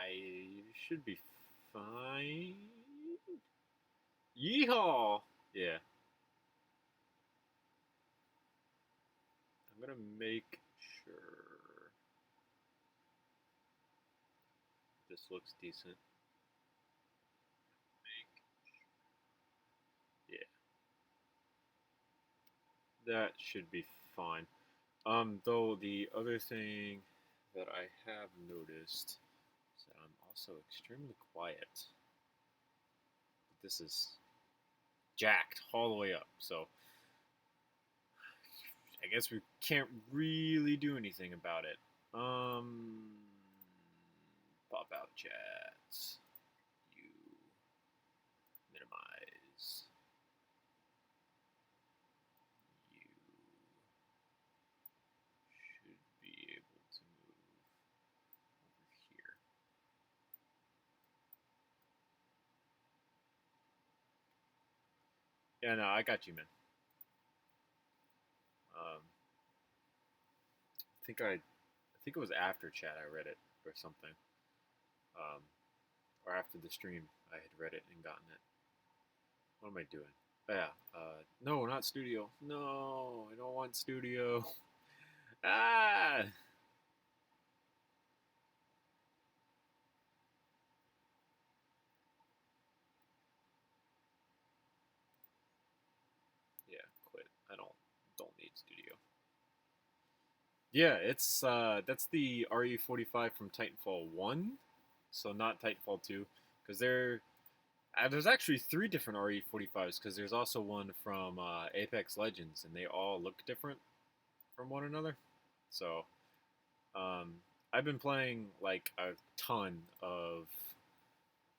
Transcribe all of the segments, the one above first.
I should be fine. Yeehaw! Yeah. I'm gonna make sure this looks decent. Yeah. That should be fine. Though the other thing that I have noticed is that I'm also extremely quiet. This is jacked all the way up, so I guess we can't really do anything about it. Pop out chats. You minimize. You should be able to move over here. Yeah, no, I got you, man. I think it was after chat I read it or something, um, or after the stream I had read it and gotten it. What am I doing? Yeah. No, not studio. No, I don't want studio. Ah. Yeah, quit. I don't need studio. Yeah, it's that's the RE45 from Titanfall 1, so not Titanfall 2, because there's actually three different RE45s because there's also one from Apex Legends, and they all look different from one another. So um, I've been playing like a ton of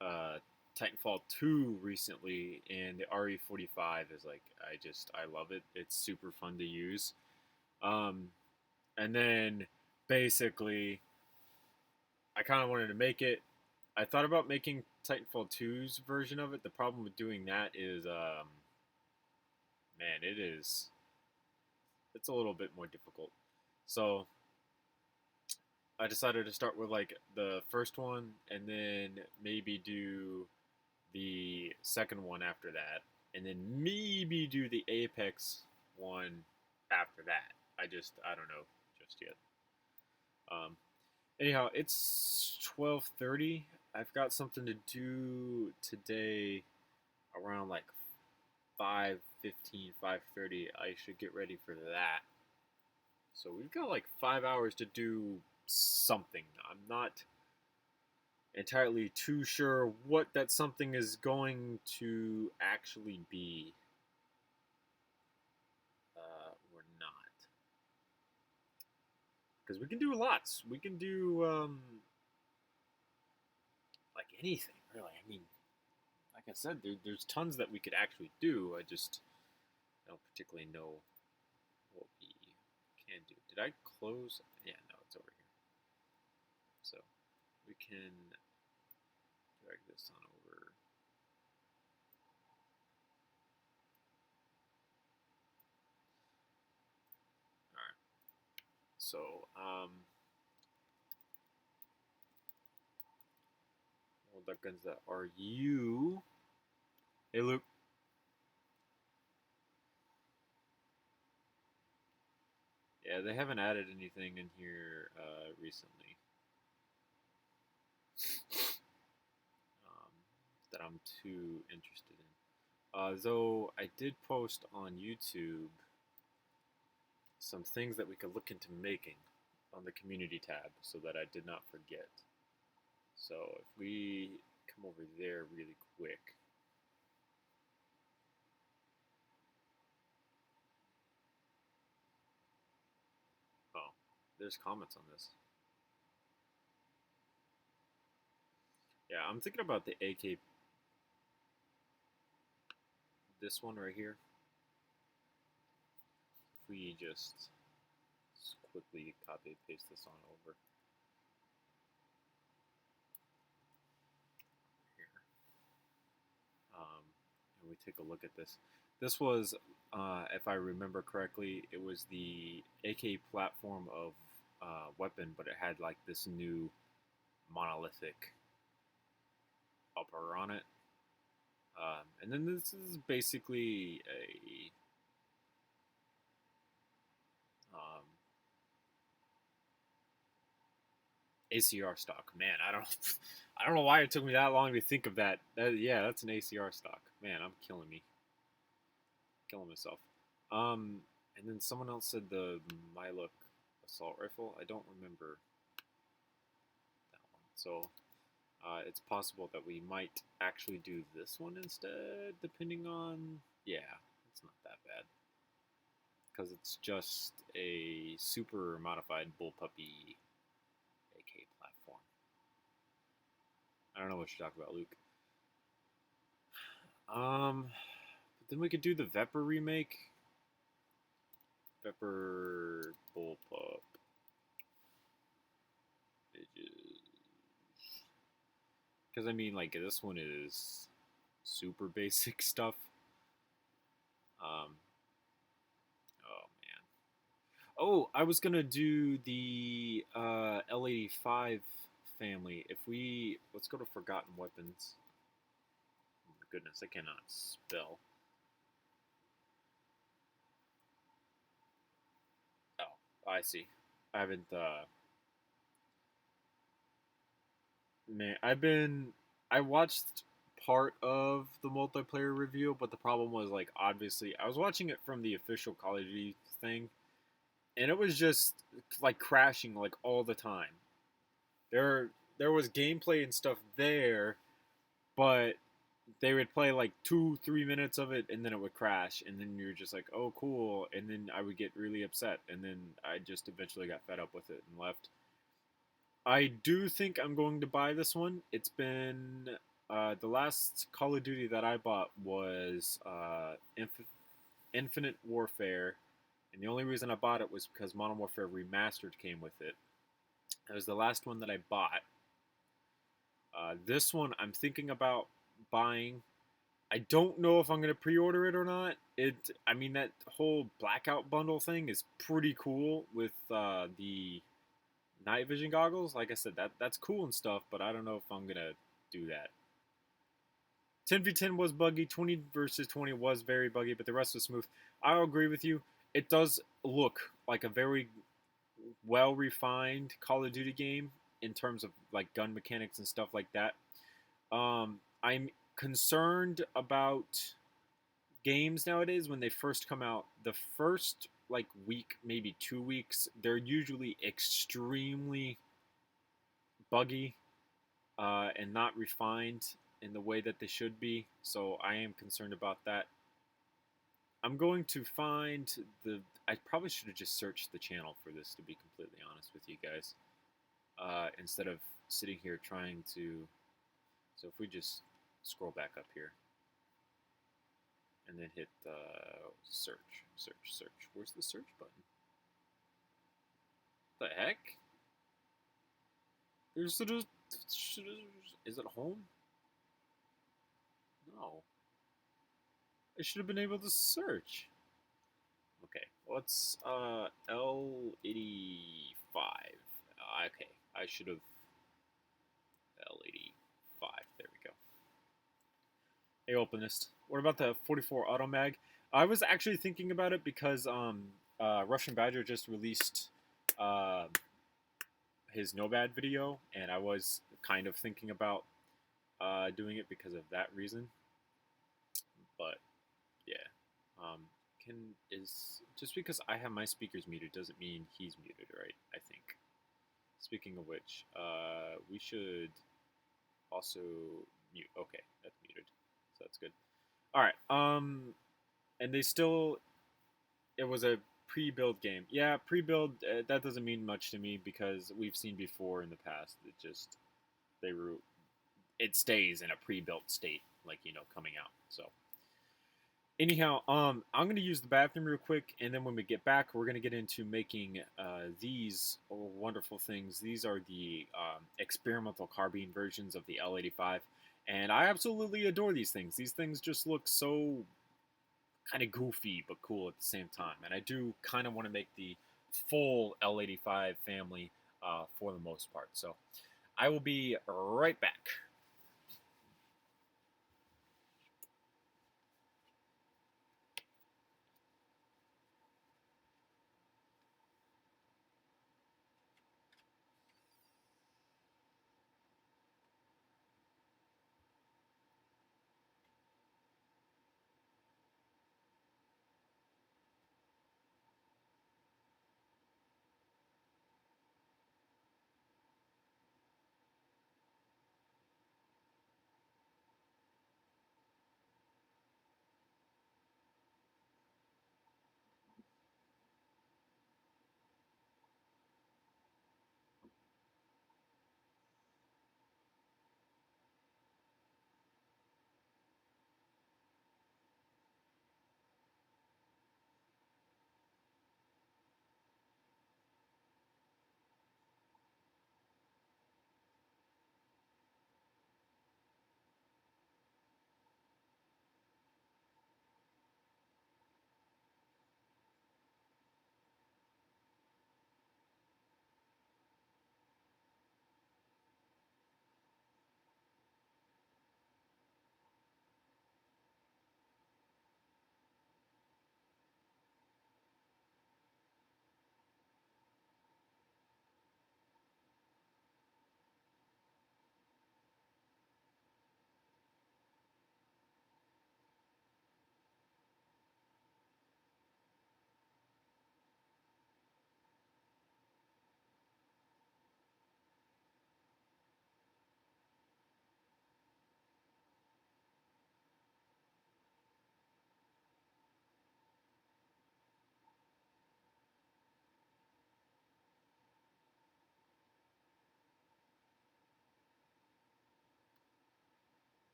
uh, Titanfall 2 recently, and the RE45 is like I love it. It's super fun to use. Um, and then basically I kind of wanted to make it. I thought about making Titanfall 2's version of it. The problem with doing that is, man, it's a little bit more difficult. So I decided to start with like the first one, and then maybe do the second one after that, and then maybe do the Apex one after that. I don't know just yet. Um, Anyhow, it's 12:30. I've got something to do today around like 5:15, 5:30. I should get ready for that. So we've got like 5 hours to do something. I'm not entirely too sure what that something is going to actually be. Or not. Because we can do lots. We can do like anything, really. I mean, like I said, there's tons that we could actually do. I just don't particularly know what we can do. Did I close? Yeah, no, it's over here. So we can drag this on over. All right. So, well, the guns that are you? Hey, Luke. Yeah, they haven't added anything in here recently um, that I'm too interested in. Though I did post on YouTube some things that we could look into making on the community tab so that I did not forget. So if we come over there really quick. Oh, there's comments on this. Yeah, I'm thinking about the AK, this one right here. If we just quickly copy and paste this on over here. And we take a look at this. This was, if I remember correctly, it was the AK platform of weapon, but it had like this new monolithic upper on it. And then this is basically a ACR stock. Man, I don't I don't know why it took me that long to think of that. Yeah, that's an ACR stock. Man, I'm killing me. Killing myself. And then someone else said the Myluk assault rifle. I don't remember that one. So it's possible that we might actually do this one instead, depending on... Yeah, it's not that bad. Because it's just a super modified bullpuppy AK platform. I don't know what you're talking about, Luke. But then we could do the Vepr remake. Vepr bullpup. Because I mean, like, this one is super basic stuff. Oh man. Oh, I was gonna do the L85 family. If we... Let's go to Forgotten Weapons. Oh my goodness, I cannot spell. Oh, I see. I haven't, Man, I watched part of the multiplayer review, but the problem was, like, obviously, I was watching it from the official Call of Duty thing, and it was just, like, crashing, like, all the time. There was gameplay and stuff there, but they would play like 2-3 minutes of it and then it would crash, and then you're just like, oh cool, and then I would get really upset, and then I just eventually got fed up with it and left. I do think I'm going to buy this one. It's been the last Call of Duty that I bought was Infinite Warfare, and the only reason I bought it was because Modern Warfare Remastered came with it. It was the last one that I bought. This one I'm thinking about buying. I don't know if I'm gonna pre-order it or not. I mean, that whole blackout bundle thing is pretty cool with the night vision goggles. Like I said, that's cool and stuff, but I don't know if I'm gonna do that. 10v10 was buggy. 20 versus 20 was very buggy, but the rest was smooth. I'll agree with you. It does look like a very well refined Call of Duty game in terms of like gun mechanics and stuff like that. I'm concerned about games nowadays when they first come out. The first like week, maybe 2 weeks, they're usually extremely buggy and not refined in the way that they should be. So I am concerned about that. I'm going to find the... I probably should have just searched the channel for this, to be completely honest with you guys, instead of sitting here trying to... So if we just scroll back up here and then hit search. Where's the search button? The heck? Is it home? No. I should have been able to search. Okay, what's L85? Okay, I should have... L85, there we go. Hey, Openist. What about the 44 Auto Mag? I was actually thinking about it because Russian Badger just released his Nomad video, and I was kind of thinking about doing it because of that reason. But yeah, just because I have my speakers muted doesn't mean he's muted, right? I think. Speaking of which, we should also mute. Okay, that's muted, so that's good. All right. And they still... It was a pre-build game. Yeah, pre-build, that doesn't mean much to me because we've seen before in the past. It stays in a pre-built state, like, coming out. So anyhow, I'm going to use the bathroom real quick, and then when we get back, we're going to get into making these wonderful things. These are the experimental carbine versions of the L85, and I absolutely adore these things. These things just look so kind of goofy but cool at the same time, and I do kind of want to make the full L85 family for the most part. So I will be right back.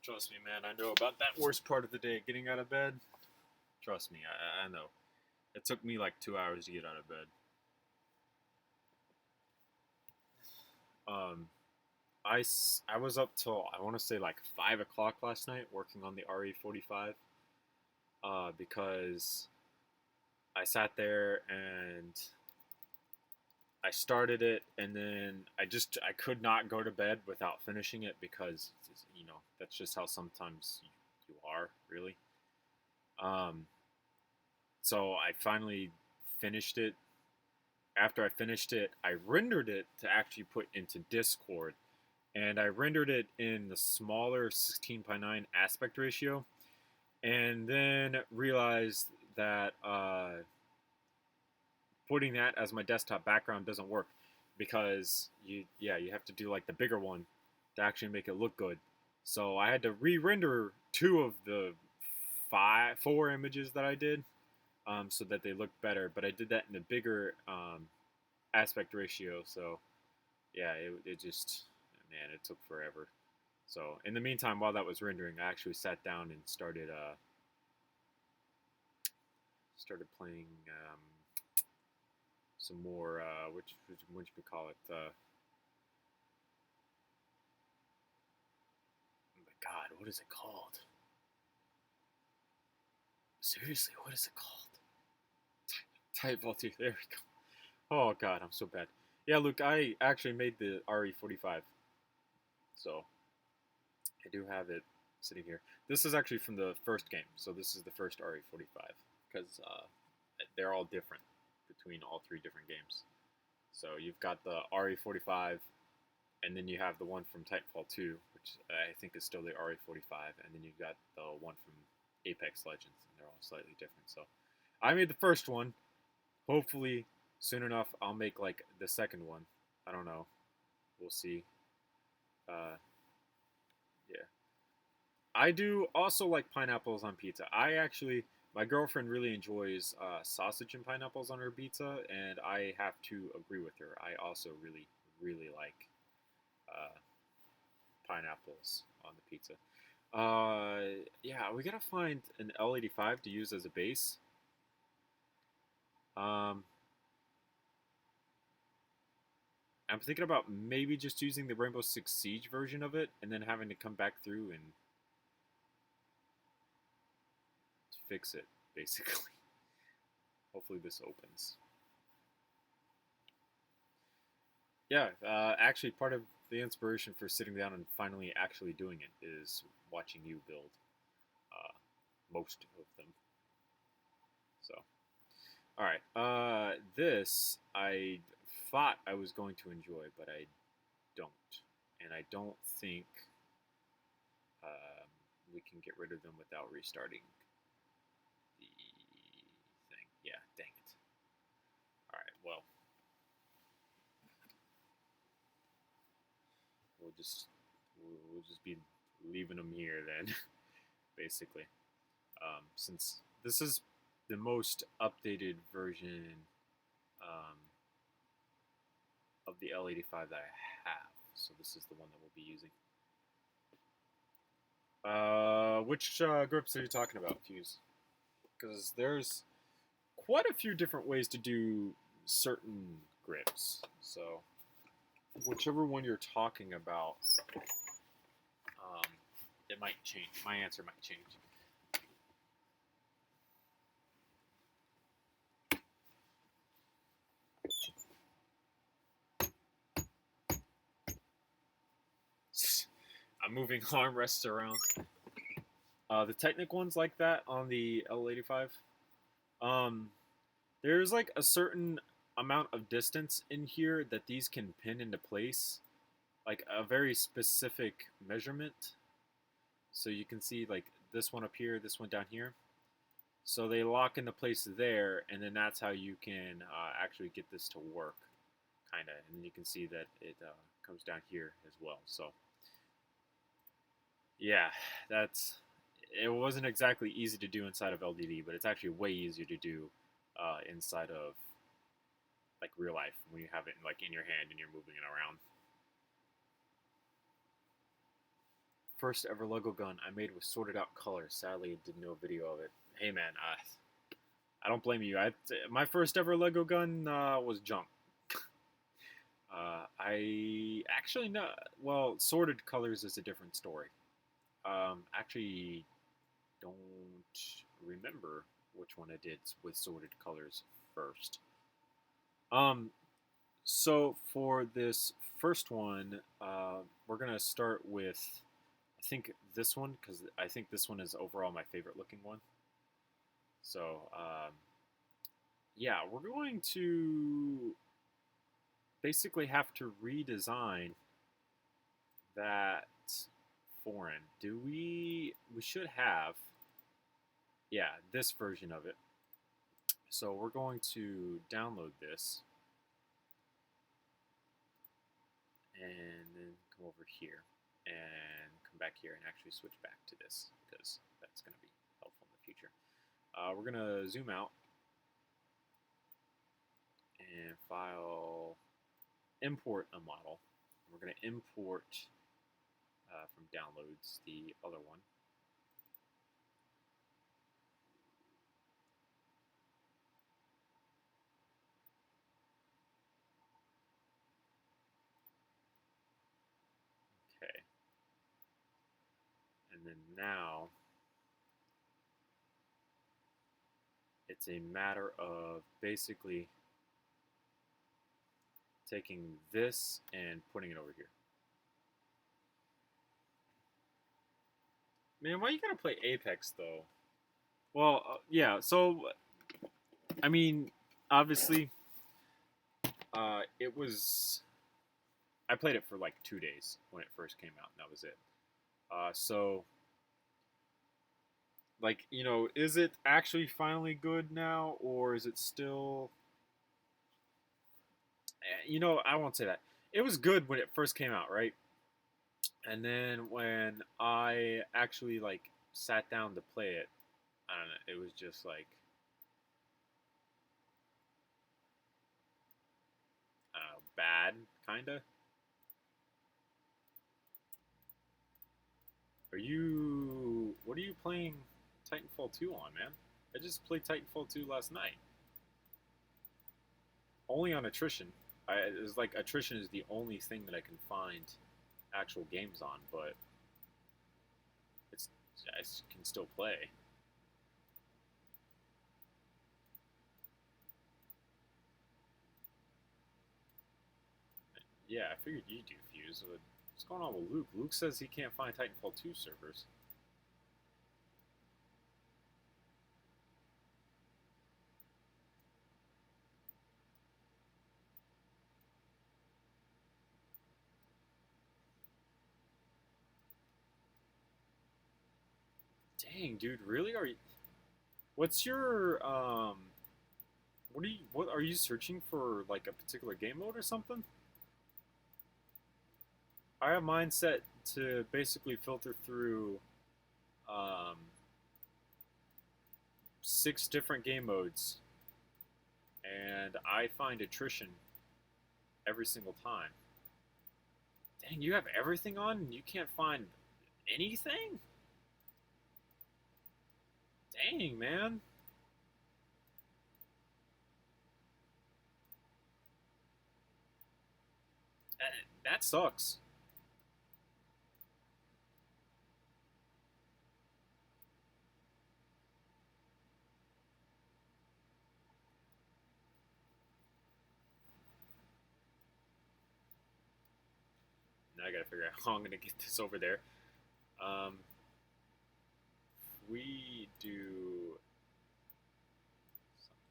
Trust me, man. I know about that worst part of the day, getting out of bed. Trust me, I know. It took me like 2 hours to get out of bed. Um, I was up till I want to say like 5 o'clock last night working on the RE45. Because I sat there and I started it, and then I could not go to bed without finishing it because that's just how sometimes you are really. Um, so I finally finished it. After I finished it, I rendered it to actually put into Discord, and I rendered it in the smaller 16:9 aspect ratio, and then realized that putting that as my desktop background doesn't work because you have to do like the bigger one to actually make it look good. So I had to re-render two of the four images that I did, so that they looked better. But I did that in a bigger aspect ratio. So yeah, it just, man, it took forever. So in the meantime, while that was rendering, I actually sat down and started playing some more, which we call it. Oh my God, what is it called? Seriously, what is it called? Titanfall 2. There we go. Oh God, I'm so bad. Yeah, Luke, I actually made the RE45, so I do have it sitting here. This is actually from the first game, so this is the first RE45 because they're all different between all three different games. So you've got the RE45, and then you have the one from Titanfall 2, which I think is still the RE45, and then you've got the one from Apex Legends, and they're all slightly different. So I made the first one. Hopefully, soon enough, I'll make like the second one. I don't know. We'll see. Uh, yeah. I do also like pineapples on pizza. My girlfriend really enjoys sausage and pineapples on her pizza, and I have to agree with her. I also really, really like uh, pineapples on the pizza. Yeah, we gotta find an L85 to use as a base. Um, I'm thinking about maybe just using the Rainbow Six Siege version of it, and then having to come back through and fix it, basically. Hopefully this opens. Yeah, actually, part of the inspiration for sitting down and finally actually doing it is watching you build most of them. So, all right. This I thought I was going to enjoy, but I don't, and I don't think um, we can get rid of them without restarting the thing. Yeah, dang it. All right. Well, we'll just be leaving them here then, basically. Since this is the most updated version um, of the L85 that I have, so this is the one that we'll be using. Which grips are you talking about, Fuse? Because there's quite a few different ways to do certain grips. So, whichever one you're talking about, it might change. My answer might change. I'm moving armrests around. The Technic ones like that on the L85. Um, there's like a certain amount of distance in here that these can pin into place, like a very specific measurement. So you can see like this one up here, this one down here. So they lock into place there, and then that's how you can actually get this to work, kind of. And then you can see that it comes down here as well. So yeah, it wasn't exactly easy to do inside of LDD, but it's actually way easier to do inside of like real life when you have it like in your hand and you're moving it around. First ever Lego gun I made with sorted out colors. Sadly, I did no video of it. Hey man, I don't blame you. My first ever Lego gun was junk. I actually know. Well, sorted colors is a different story. Actually, don't remember which one I did with sorted colors first. So for this first one, we're gonna start with, I think this one, because I think this one is overall my favorite looking one. So yeah, we're going to basically have to redesign that foreign. We should have, yeah, this version of it. So we're going to download this and then come over here and come back here and actually switch back to this because that's going to be helpful in the future. We're going to zoom out and file, import a model. We're going to import from downloads the other one. Okay. And then now it's a matter of basically taking this and putting it over here. Man, why you gotta play Apex though? Well, yeah. So, I mean, obviously, it was. I played it for like 2 days when it first came out, and that was it. So, like, you know, is it actually finally good now, or is it still? You know, I won't say that. It was good when it first came out, right? And then when I actually like sat down to play it, I don't know, it was just like bad, kinda. What are you playing Titanfall 2 on, man? I just played Titanfall 2 last night. Only on attrition. It's like attrition is the only thing that I can find actual games on, but it's I can still play. Yeah, I figured you do, Fuse. What's going on with Luke? Luke says he can't find Titanfall 2 servers. Dang, dude, really? What's your what are you searching for, like a particular game mode or something? I have mine set to basically filter through um, 6 different game modes, and I find attrition every single time. Dang, you have everything on and you can't find anything? Dang, man. That sucks. Now I gotta figure out how I'm gonna get this over there. Um, we do something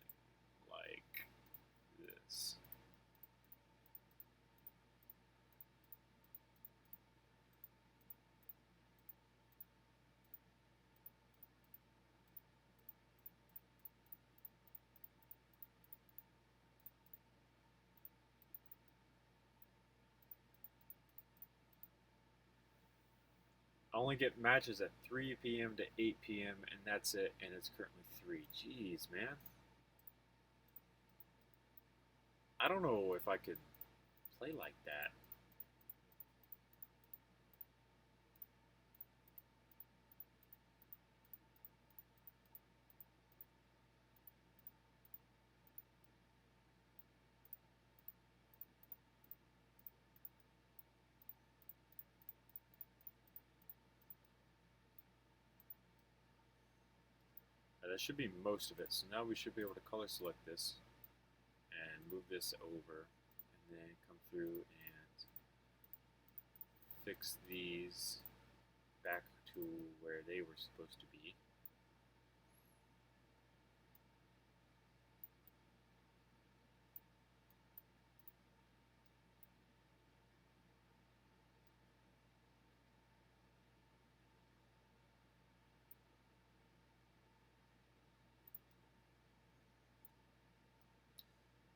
like this. I only get matches at 3 p.m. to 8 p.m. and that's it, and it's currently 3. Jeez, man. I don't know if I could play like that. That should be most of it. So now we should be able to color select this and move this over, and then come through and fix these back to where they were supposed to be.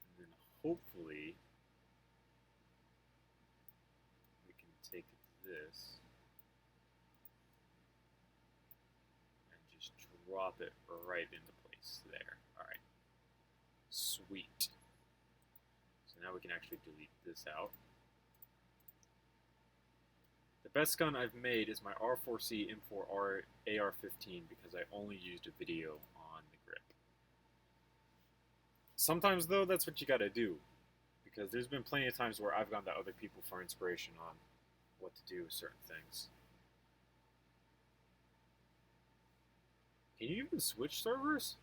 And then hopefully we can take this drop it right into place there. Alright. Sweet. So now we can actually delete this out. The best gun I've made is my R4C M4 AR-15 because I only used a video on the grip. Sometimes, though, that's what you gotta do. Because there's been plenty of times where I've gone to other people for inspiration on what to do with certain things. Can you even switch servers?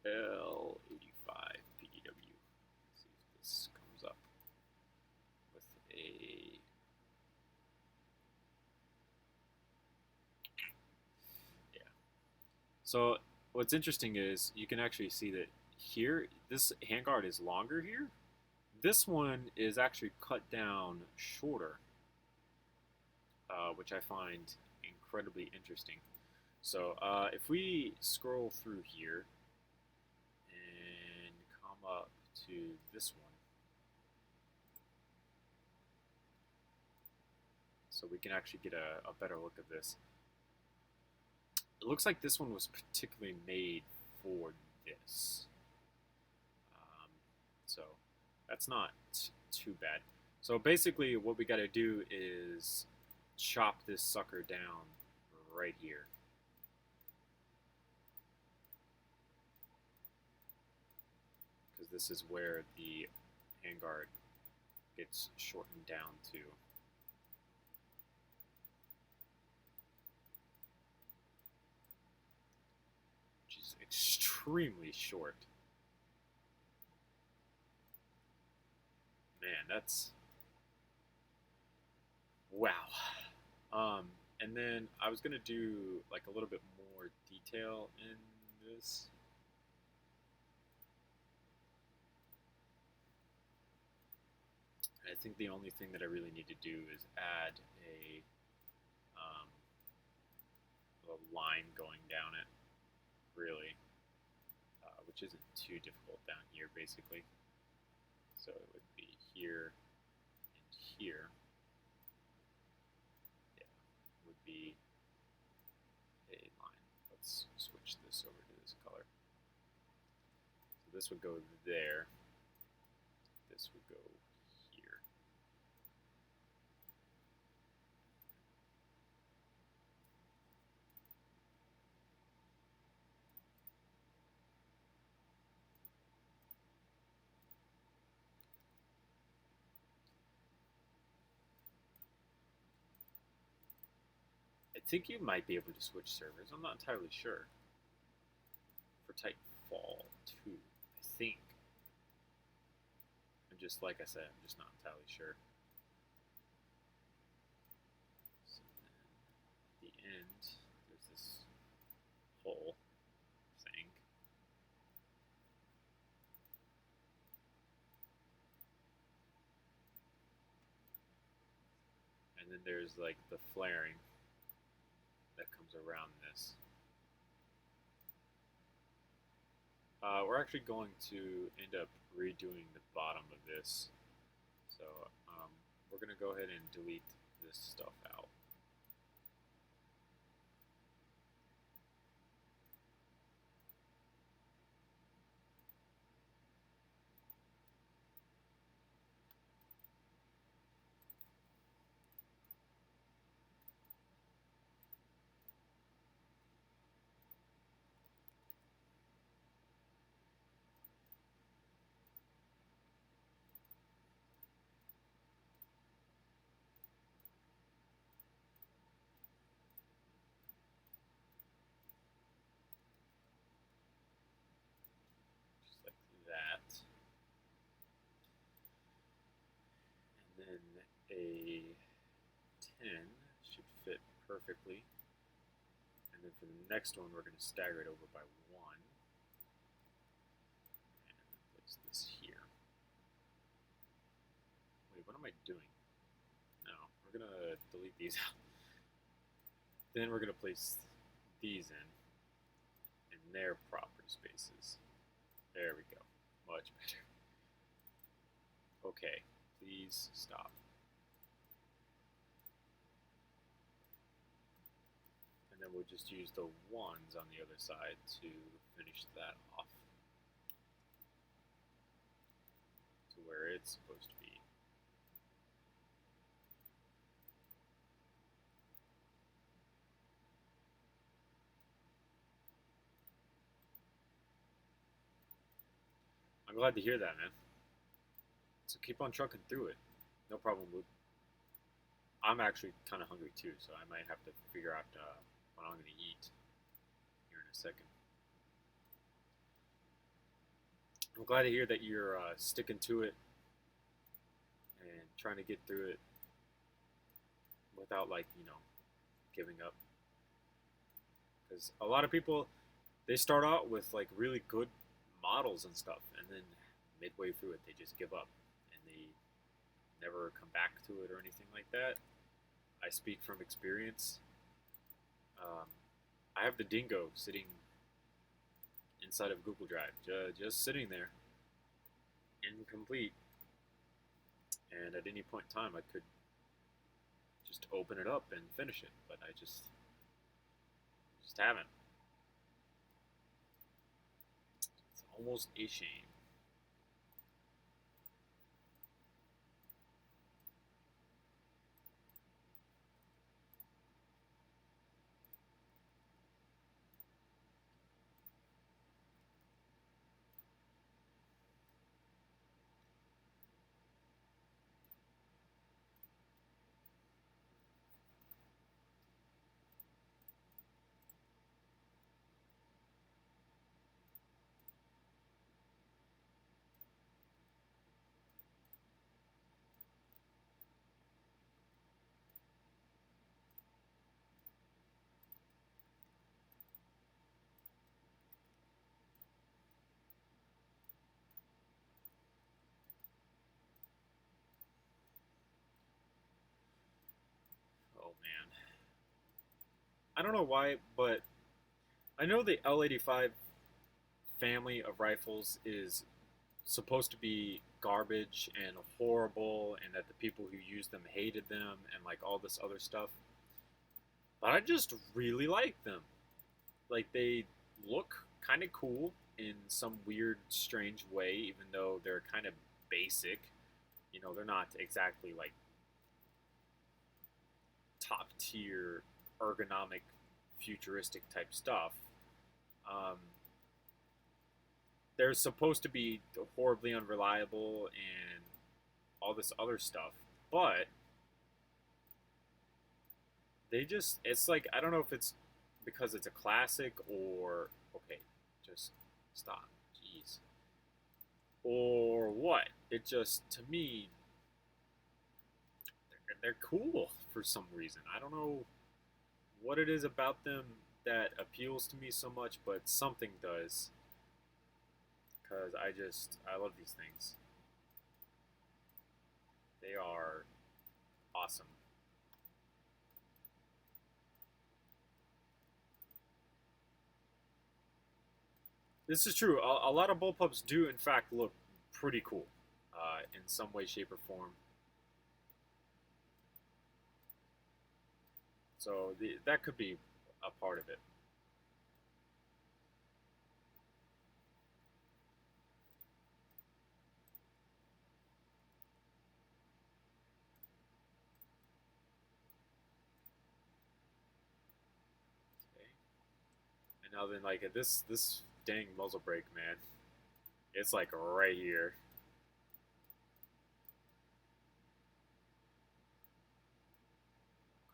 L85 Pt.1. See if this comes up with a... Yeah. So what's interesting is you can actually see that here, this handguard is longer here. This one is actually cut down shorter, which I find incredibly interesting. So if we scroll through here and come up to this one, so we can actually get a better look at this. It looks like this one was particularly made for this. So that's not too bad. So basically what we got to do is chop this sucker down right here. Because this is where the handguard gets shortened down to. Which is extremely short. Man, that's... wow. And then I was going to do like a little bit more detail in this. I think the only thing that I really need to do is add a line going down it, really, which isn't too difficult down here, basically. So it would be here and here. Yeah, would be a line. Let's switch this over to this color. So this would go there. This would go here. I think you might be able to switch servers. I'm not entirely sure. For Titanfall 2, I think. I'm just, like I said, I'm just not entirely sure. So then, at the end, there's this whole thing. And then there's, like, the flaring that comes around this. We're actually going to end up redoing the bottom of this. So we're going to go ahead and delete this stuff out. That, and then a 10 should fit perfectly, and then for the next one we're going to stagger it over by 1 and place this here. Wait, what am I doing? No, we're going to delete these out. Then we're going to place these in their proper spaces. There we go. Much better. Okay, please stop. would just use the ones on the other side to finish that off to where it's supposed to be. I'm glad to hear that, man. So keep on trucking through it. No problem, Luke. I'm actually kind of hungry too, so I might have to figure out what I'm going to eat here in a second. I'm glad to hear that you're sticking to it and trying to get through it without, like, giving up. Because a lot of people, they start out with like really good models and stuff, and then midway through it, they just give up and they never come back to it or anything like that. I speak from experience. Um, I have the Dingo sitting inside of Google Drive, just sitting there, incomplete. And at any point in time, I could just open it up and finish it, but I just haven't. It's almost a shame. Oh man, I don't know why, but I know the L85 family of rifles is supposed to be garbage and horrible, and that the people who used them hated them, and like all this other stuff. But I just really like them. Like, they look kind of cool in some weird, strange way, even though they're kind of basic. They're not exactly like top tier ergonomic futuristic type stuff. Um, they're supposed to be horribly unreliable and all this other stuff, but it's like, I don't know if it's because it's a classic, or okay, just stop, jeez, or what. It just, to me, they're cool for some reason. I don't know what it is about them that appeals to me so much, but something does. Because I love these things. They are awesome. This is true. A lot of bullpups do, in fact, look pretty cool in some way, shape, or form. So that could be a part of it. Okay. And now then, like, this dang muzzle brake, man, it's like right here.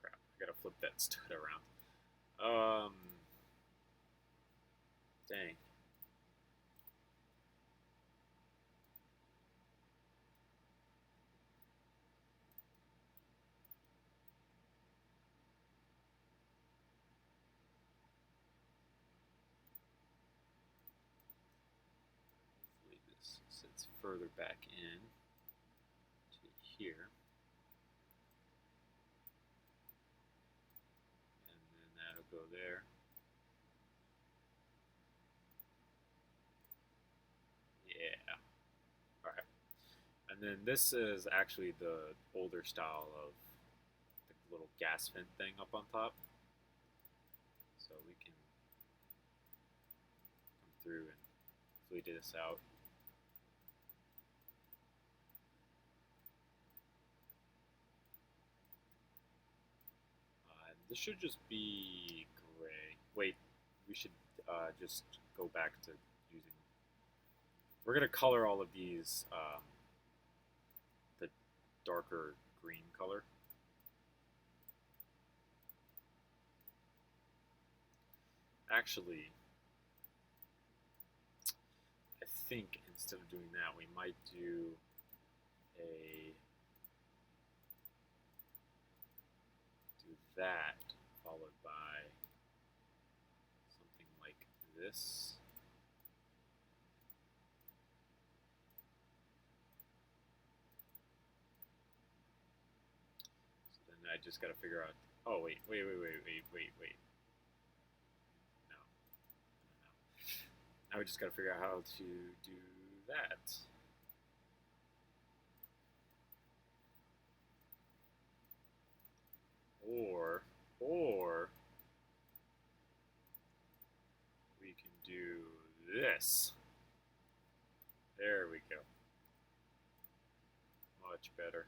Crap! I gotta flip that stud around. Dang. Hopefully this sits further back in to here. And then that'll go there. Yeah. Alright. And then this is actually the older style of the little gas vent thing up on top. So through and fleet this out. This should just be gray. Wait, we should just go back to using... We're going to color all of these the darker green color. Actually, I think instead of doing that, we might do that followed by something like this. So then I just got to figure out. Oh wait. No. Now we just got to figure out how to do that. Or we can do this. There we go. Much better.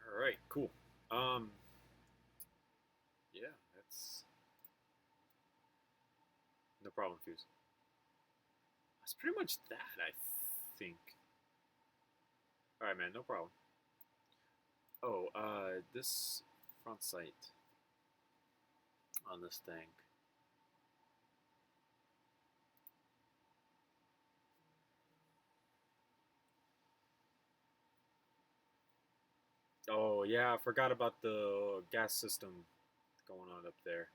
All right, cool. Yeah, that's no problem, Fuse. That's pretty much that, I think. All right, man, no problem. Oh, this front sight on this thing. Oh, yeah, I forgot about the gas system going on up there.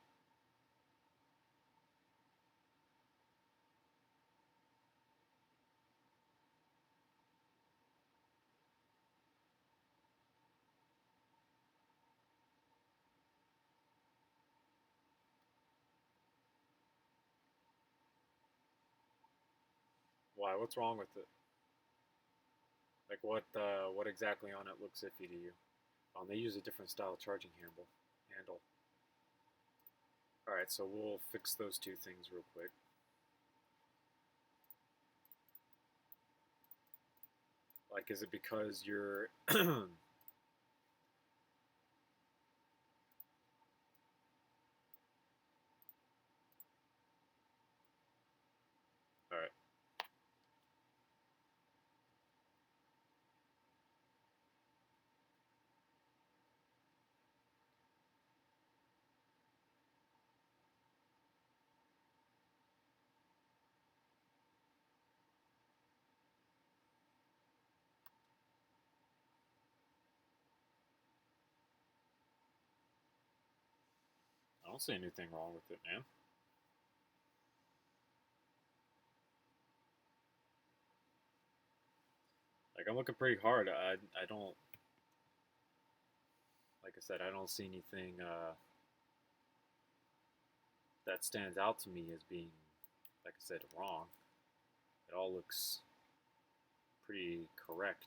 Why? What's wrong with it? Like, what exactly on it looks iffy to you? They use a different style of charging handle. All right, so we'll fix those two things real quick. Like, is it because you're... All right. I don't see anything wrong with it, man. Like, I'm looking pretty hard. I don't... Like I said, I don't see anything that stands out to me as being, like I said, wrong. It all looks pretty correct.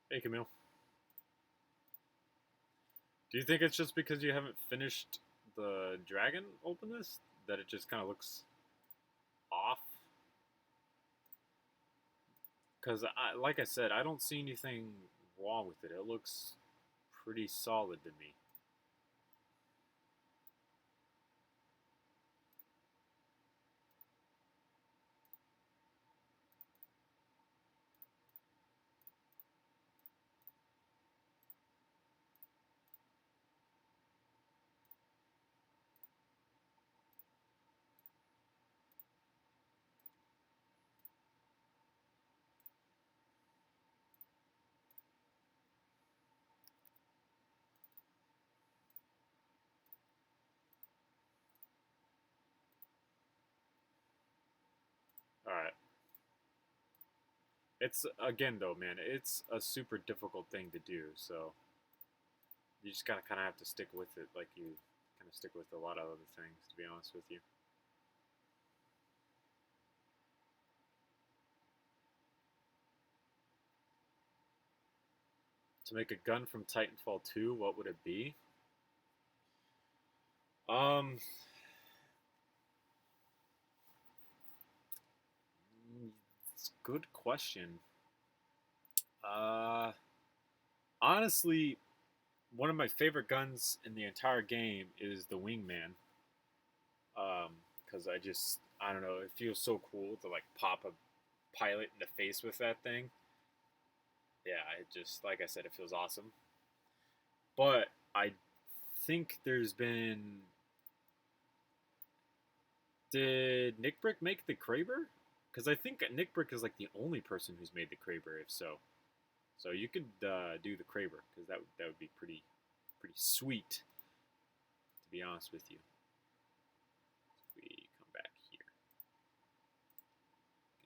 Hey, Camille. Do you think it's just because you haven't finished the dragon openness that it just kind of looks off? Because, like I said, I don't see anything wrong with it. It looks pretty solid to me. All right. It's again though, man. It's a super difficult thing to do, so you just gotta kind of have to stick with it, like you kind of stick with a lot of other things. To be honest with you, to make a gun from Titanfall 2, what would it be? Um, it's a good question. Uh, Honestly, one of my favorite guns in the entire game is the Wingman. Because I don't know, it feels so cool to like pop a pilot in the face with that thing. Yeah, it just like I said, it feels awesome. But I think there's been. Did Nick Brick make the Kraber? Because I think Nick Brick is like the only person who's made the Kraber. If so, so you could do the Kraber because that would be pretty sweet. To be honest with you, if we come back here, you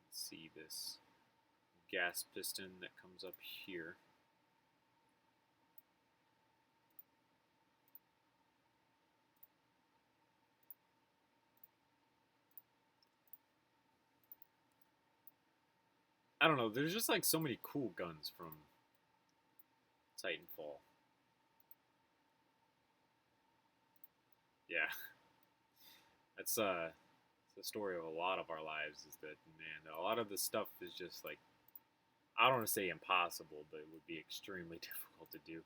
can see this gas piston that comes up here. I don't know. There's just like so many cool guns from Titanfall. Yeah, that's it's the story of a lot of our lives. Is that, man? A lot of this stuff is just like, I don't want to say impossible, but it would be extremely difficult to do.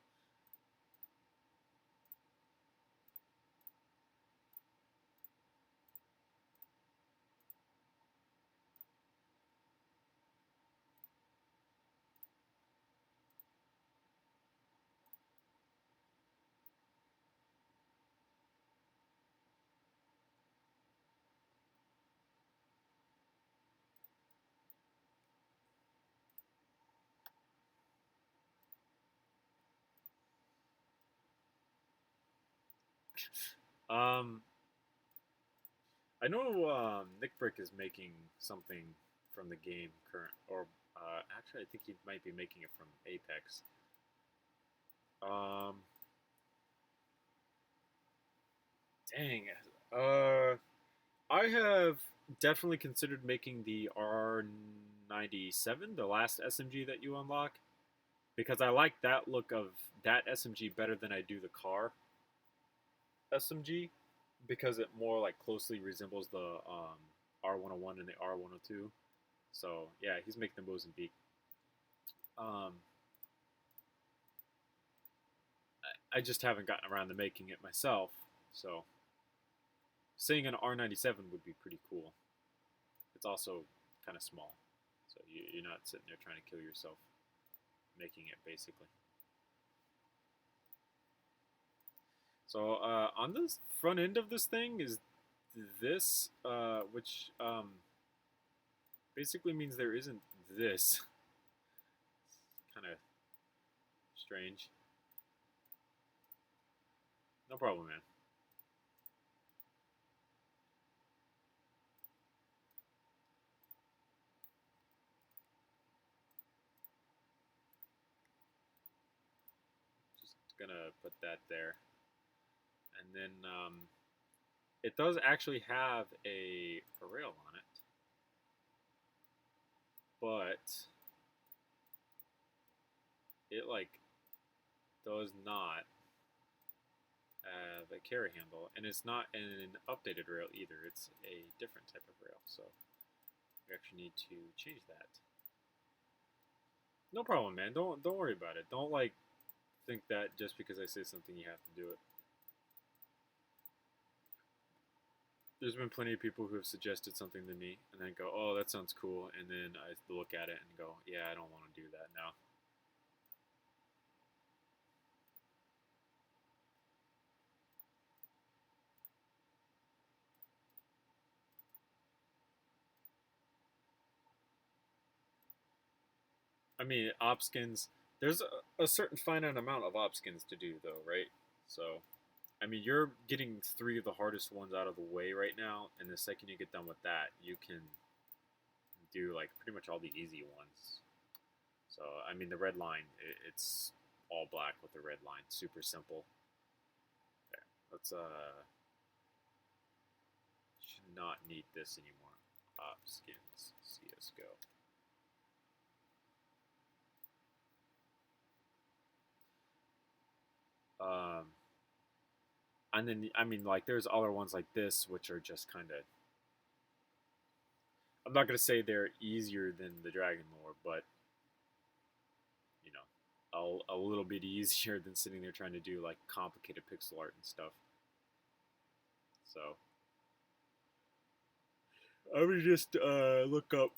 Um, I know Nick Brick is making something from the game current, or actually, I think he might be making it from Apex. Um, Dang. Uh, I have definitely considered making the R97, the last SMG that you unlock, because I like that look of that SMG better than I do the car SMG, because it more like closely resembles the R101 and the R102. So yeah, he's making the Mozambique. Um, I just haven't gotten around to making it myself. So seeing an R97 would be pretty cool. It's also kind of small, so you're not sitting there trying to kill yourself making it basically. So on the front end of this thing is this, which basically means there isn't this. Kind of strange. No problem, man. Just gonna put that there, and then it does actually have a rail on it, but it like does not have a carry handle, and it's not an updated rail either. It's a different type of rail, so we actually need to change that. No problem, man. Don't worry about it. Don't like think that just because I say something you have to do it. There's been plenty of people who have suggested something to me and then go, "Oh, that sounds cool," and then I look at it and go, "Yeah, I don't want to do that now." I mean, op skins. There's a certain finite amount of op skins to do, though, right? So, I mean, you're getting three of the hardest ones out of the way right now, and the second you get done with that, you can do like pretty much all the easy ones. So, I mean, the red line, it's all black with the red line, super simple. There, let's should not need this anymore. Op skins, CS:GO. Um, and then I mean, like, there's other ones like this which are just kind of. I'm not gonna say they're easier than the Dragon Lore, but you know, a little bit easier than sitting there trying to do like complicated pixel art and stuff. So I would just look up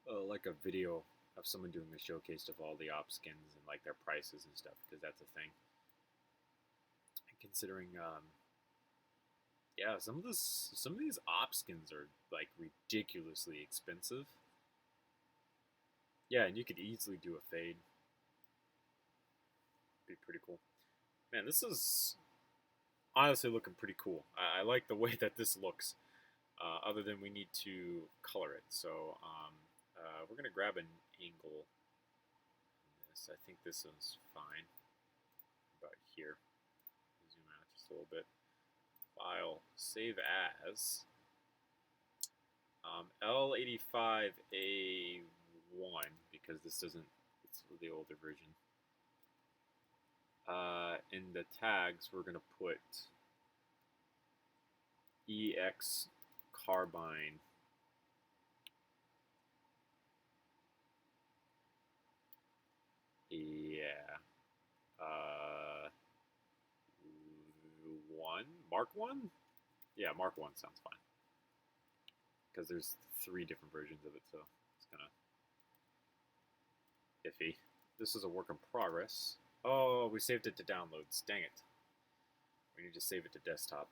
like a video of someone doing a showcase of all the op skins and like their prices and stuff, because that's a thing. And considering, yeah, some of these op skins are like ridiculously expensive. Yeah, and you could easily do a fade. Be pretty cool. Man, this is honestly looking pretty cool. I like the way that this looks. Other than we need to color it, so we're gonna grab an angle. This, I think this one's fine. About here. Zoom out just a little bit. File, save as. L85 A1 because this doesn't. It's the older version. In the tags, we're gonna put EX Carbine. Yeah. One Mark 1. Yeah, Mark 1 sounds fine because there's three different versions of it, so it's kind of iffy. This is a work in progress. Oh, we saved it to downloads. Dang it. We need to save it to desktop.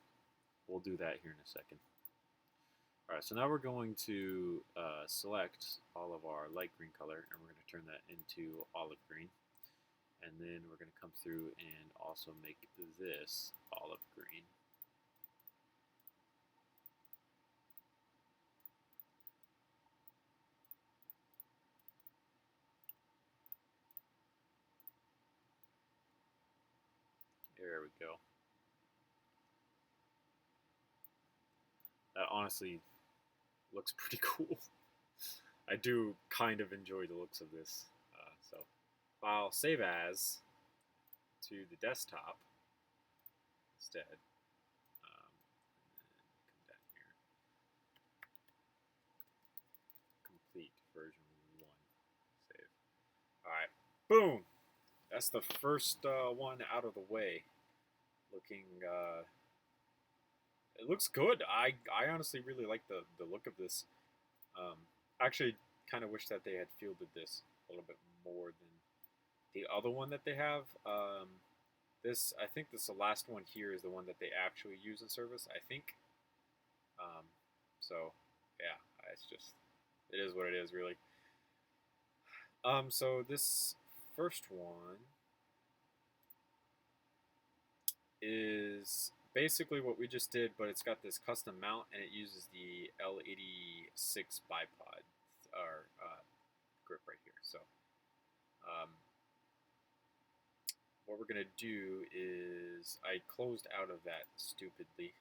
We'll do that here in a second. Alright, so now we're going to select all of our light green color, and we're going to turn that into olive green. And then we're going to come through and also make this olive green. There we go. That honestly looks pretty cool. I do kind of enjoy the looks of this. So I'll save as to the desktop instead. And then come down here. Complete version 1. Save. Alright. Boom! That's the first one out of the way. Looking, it looks good. I honestly really like the look of this. Actually, kind of wish that they had fielded this a little bit more than the other one that they have. This, I think this the last one here is the one that they actually use in service, I think. So, yeah, it's just, it is what it is, really. So this first one is basically what we just did, but it's got this custom mount, and it uses the L86 bipod or grip right here. So what we're going to do is I closed out of that stupidly.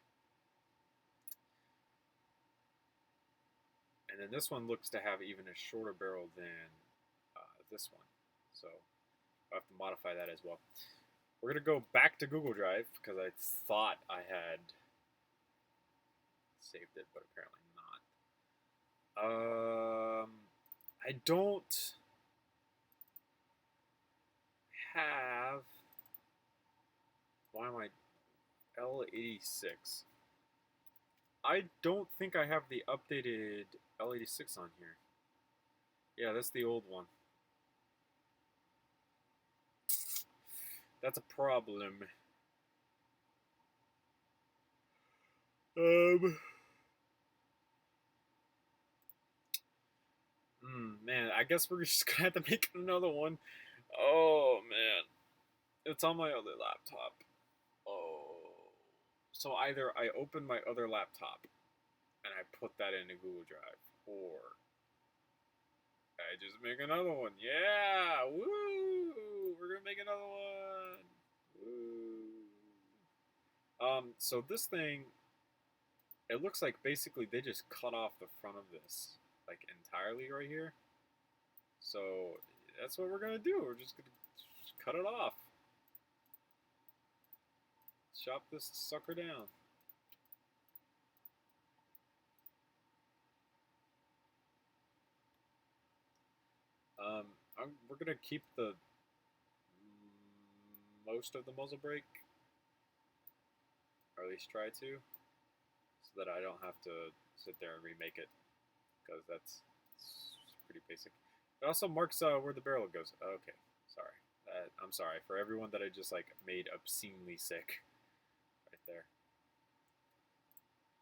And then this one looks to have even a shorter barrel than this one. So I'll have to modify that as well. We're going to go back to Google Drive because I thought I had saved it, but apparently not. I don't have. Why am I L86? I don't think I have the updated L86 on here. Yeah, that's the old one. That's a problem. Man, I guess we're just gonna have to make another one. Oh man, it's on my other laptop. Oh, so either I open my other laptop and I put that into Google Drive, or I just make another one. Yeah, woo! We're gonna make another one. Woo! So this thing, it looks like basically they just cut off the front of this, like entirely right here. So that's what we're gonna do. We're just gonna cut it off. Chop this sucker down. We're gonna keep the most of the muzzle brake, or at least try to, so that I don't have to sit there and remake it, because that's pretty basic. It also marks where the barrel goes. Okay, sorry. I'm sorry for everyone that I just like made obscenely sick right there.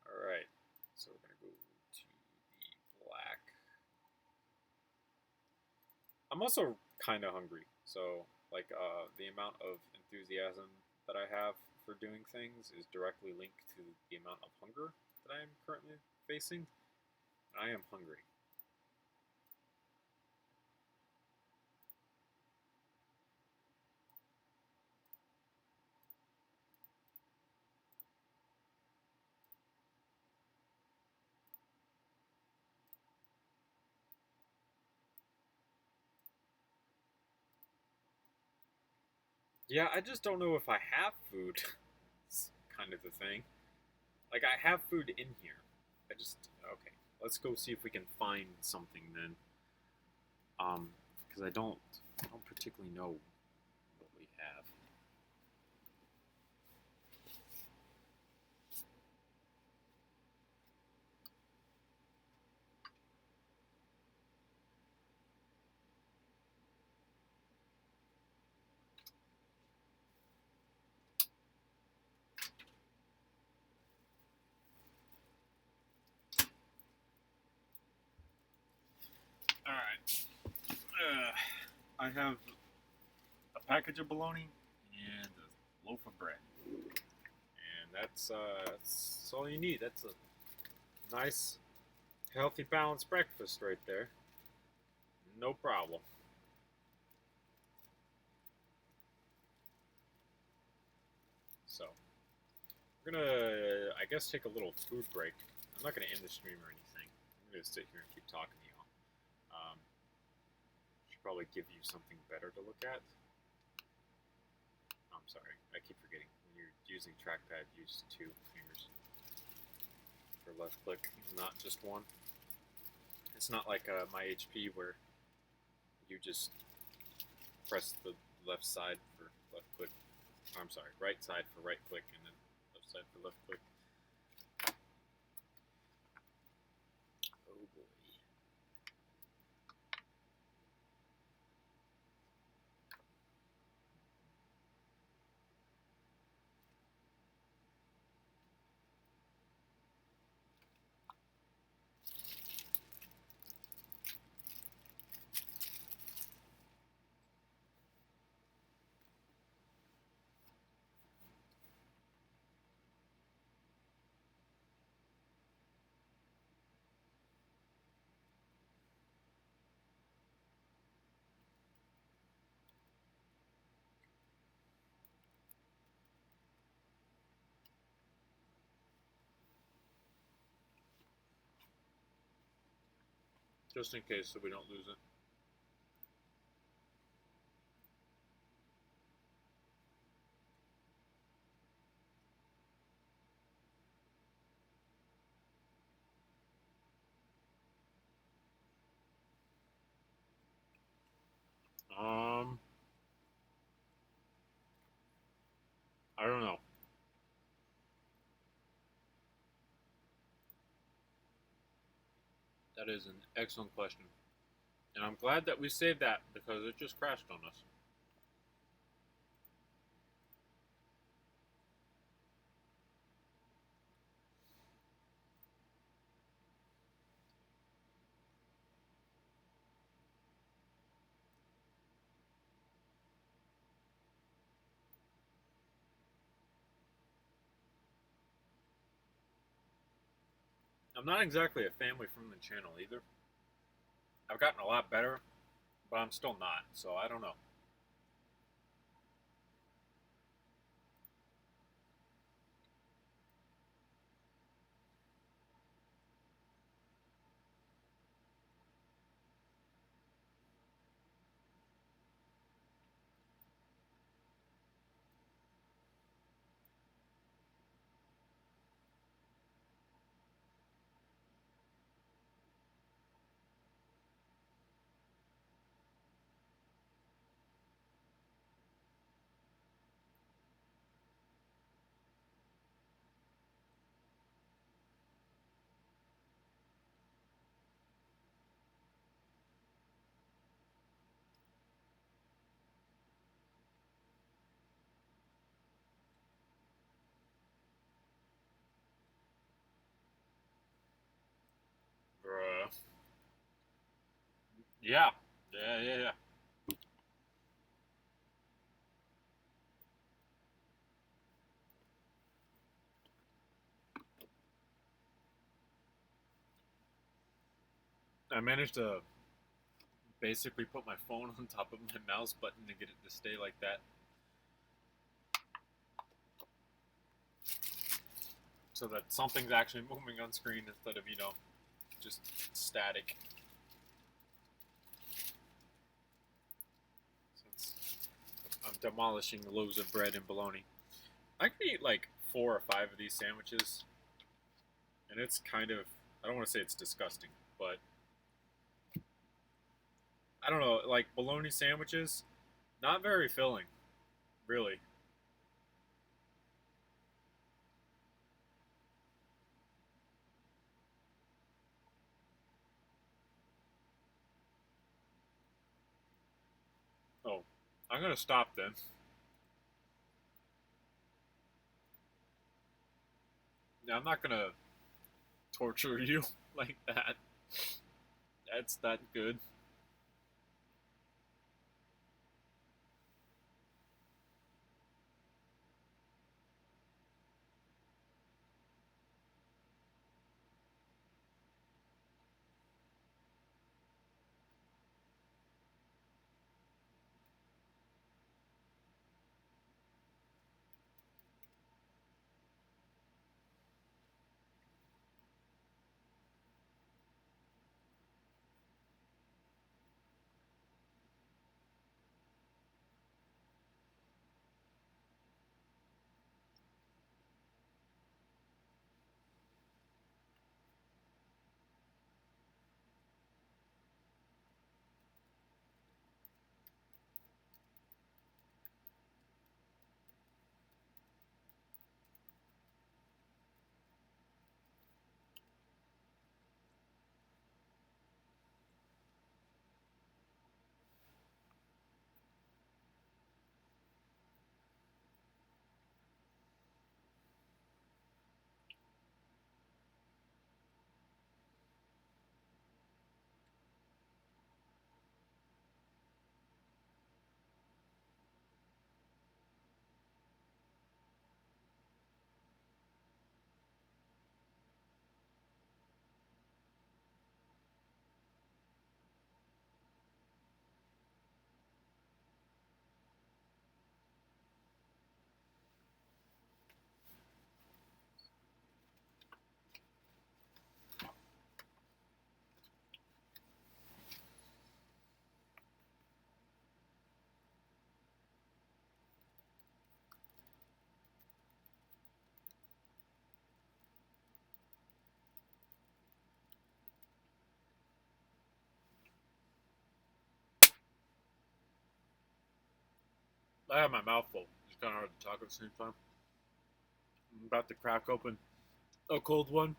All right, so we're gonna go to the black. I'm also kind of hungry, so like the amount of enthusiasm that I have for doing things is directly linked to the amount of hunger that I am currently facing. I am hungry. Yeah, I just don't know if I have food. It's kind of the thing. Like, I have food in here. Okay, let's go see if we can find something then. Because I don't particularly know what we have. Alright. I have a package of bologna and a loaf of bread. And that's all you need. That's a nice, healthy, balanced breakfast right there. No problem. So, we're gonna, I guess, take a little food break. I'm not gonna end the stream or anything. I'm gonna sit here and keep talking to y'all. Should probably give you something better to look at. I'm sorry, I keep forgetting. When you're using trackpad, use 2 fingers for left click, not just one. It's not like my HP where you just press the left side for left click. I'm sorry, right side for right click, and then left side for left click. Oh boy. Just in case so we don't lose it. I don't know. That is an excellent question. And I'm glad that we saved that because it just crashed on us. I'm not exactly a family friendly channel either. I've gotten a lot better, but I'm still not, so I don't know. Bruh. Yeah. Yeah. I managed to basically put my phone on top of my mouse button to get it to stay like that. So that something's actually moving on screen instead of, just static. Since I'm demolishing loaves of bread and bologna. I could eat like 4 or 5 of these sandwiches, and it's kind of, I don't want to say it's disgusting, but I don't know, like bologna sandwiches, not very filling, really. Oh, I'm gonna stop then. I'm not gonna torture you like that. That's not good. I have my mouth full. It's kind of hard to talk at the same time. I'm about to crack open a cold one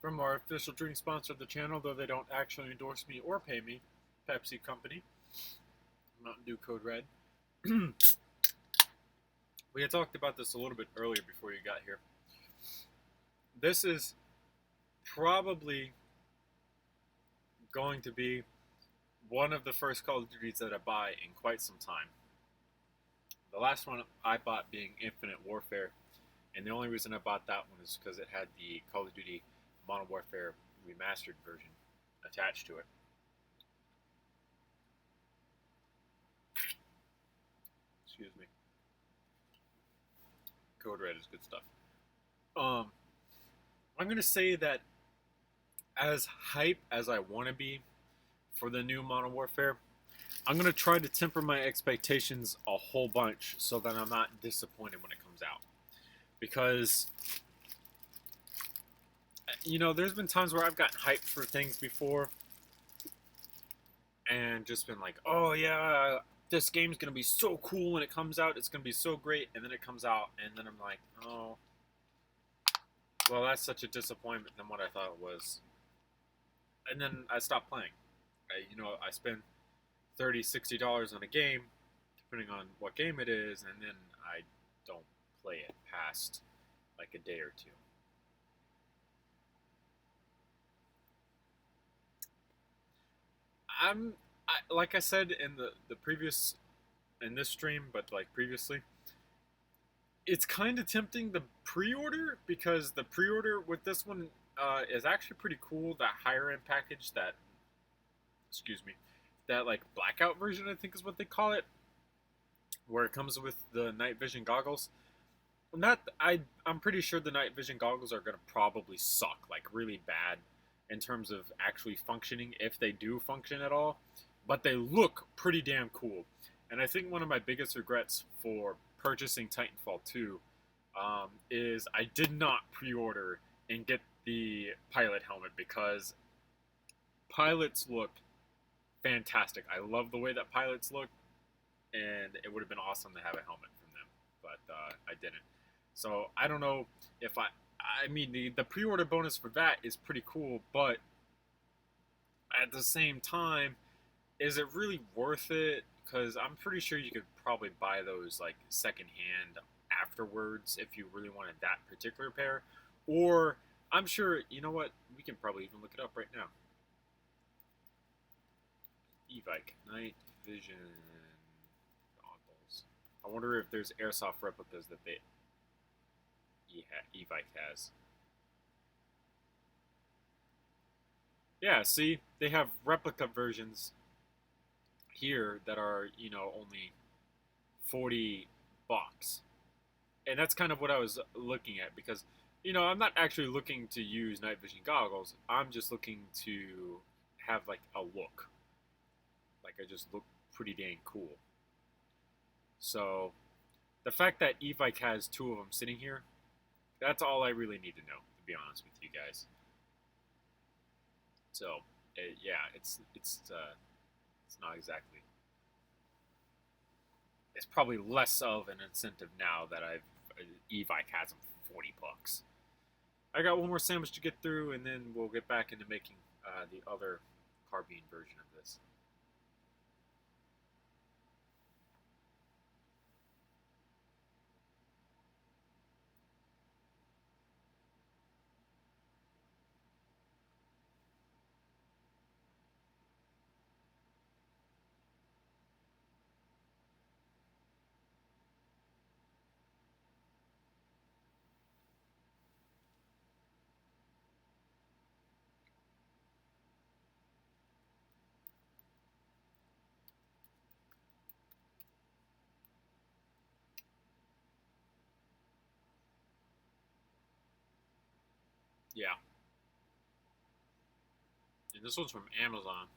from our official drink sponsor of the channel, though they don't actually endorse me or pay me, Pepsi Company. Mountain Dew Code Red. We had talked about this a little bit earlier before you got here. This is probably going to be one of the first Call of Duties that I buy in quite some time. The last one I bought being Infinite Warfare, and the only reason I bought that one is because it had the Call of Duty Modern Warfare Remastered version attached to it. Excuse me. Code Red is good stuff. I'm going to say that as hype as I want to be for the new Modern Warfare, I'm going to try to temper my expectations a whole bunch so that I'm not disappointed when it comes out. Because, you know, there's been times where I've gotten hyped for things before and just been like, oh yeah, this game's going to be so cool when it comes out. It's going to be so great. And then it comes out and then I'm like, oh, well, that's such a disappointment than what I thought it was. And then I stopped playing. I spend $30, $60 on a game, depending on what game it is, and then I don't play it past like a day or two. Like I said in the previous, in this stream, but like previously, it's kind of tempting the pre-order, because the pre-order with this one is actually pretty cool. That higher end package, that like blackout version, I think is what they call it, where it comes with the night vision goggles. I'm pretty sure the night vision goggles are gonna probably suck like really bad in terms of actually functioning, if they do function at all. But they look pretty damn cool. And I think one of my biggest regrets for purchasing Titanfall 2 is I did not pre-order and get the pilot helmet, because pilots look fantastic. I love the way that pilots look, and it would have been awesome to have a helmet from them, but I didn't. So I don't know if I mean, the pre-order bonus for that is pretty cool, but at the same time, is it really worth it? Because I'm pretty sure you could probably buy those like secondhand afterwards if you really wanted that particular pair. Or I'm sure, you know what? We can probably even look it up right now. E-Vike night vision goggles. I wonder if there's airsoft replicas that E-Vike has. Yeah, see, they have replica versions here that are, only $40. And that's kind of what I was looking at, because, I'm not actually looking to use night vision goggles. I'm just looking to have like a look. Like I just look pretty dang cool. So the fact that E-Vike has two of them sitting here, that's all I really need to know, to be honest with you guys. So yeah, it's not exactly. It's probably less of an incentive now that E-Vike has them for $40. I got one more sandwich to get through, and then we'll get back into making the other Carbine version of this. Yeah. And this one's from Amazon.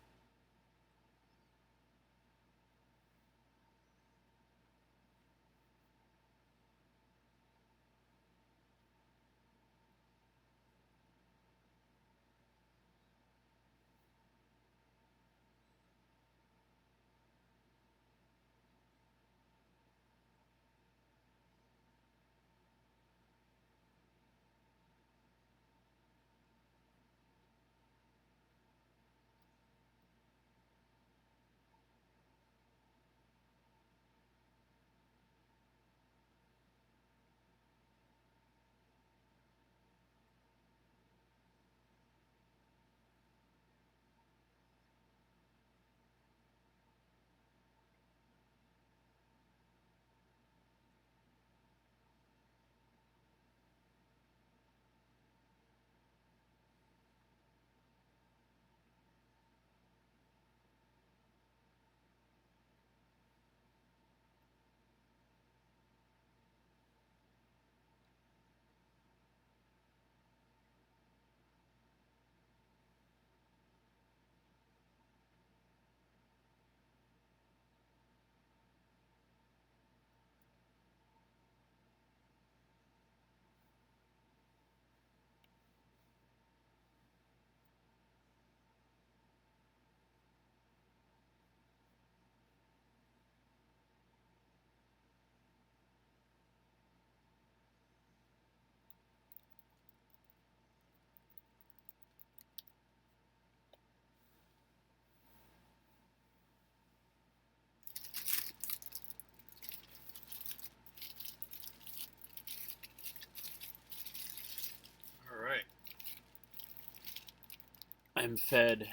I'm fed.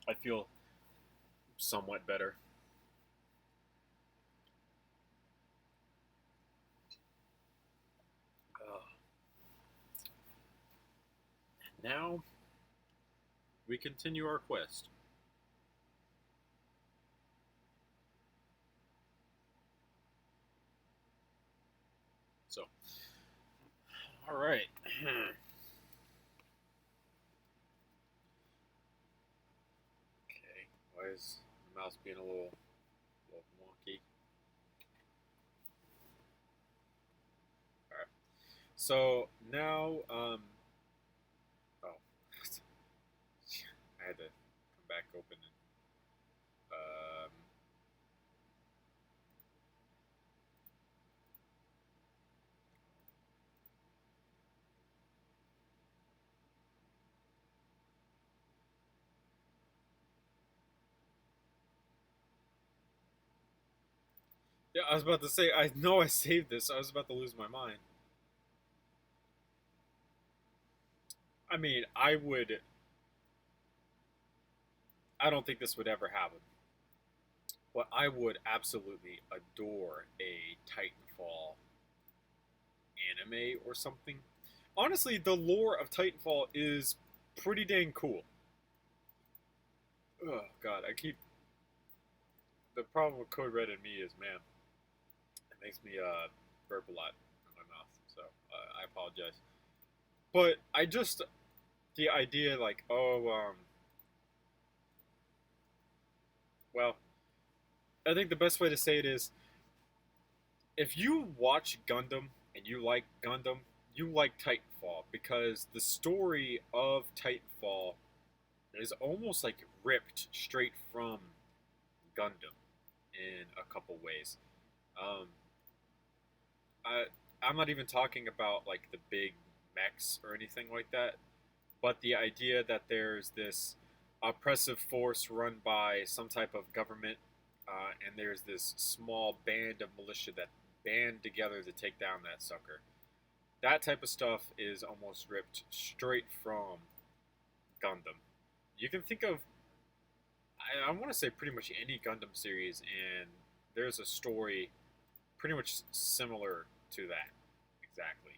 I feel somewhat better. Now we continue our quest. So, all right. Okay. Why is the mouse being a little wonky? All right. So now, oh, I had to come back open and yeah, I was about to say, I know I saved this. I was about to lose my mind. I mean, I don't think this would ever happen. But I would absolutely adore a Titanfall anime or something. Honestly, the lore of Titanfall is pretty dang cool. Oh, God, I keep. The problem with Code Red and me is, man, it makes me burp a lot in my mouth. So I apologize. But I just. The idea, like, well, I think the best way to say it is if you watch Gundam and you like Gundam, you like Titanfall because the story of Titanfall is almost like ripped straight from Gundam in a couple ways. Um, I I'm not even talking about like the big mechs or anything like that, but the idea that there's this oppressive force run by some type of government, and there's this small band of militia that band together to take down that sucker. That type of stuff is almost ripped straight from Gundam. You can think of, I want to say pretty much any Gundam series, and there's a story pretty much similar to that. Exactly.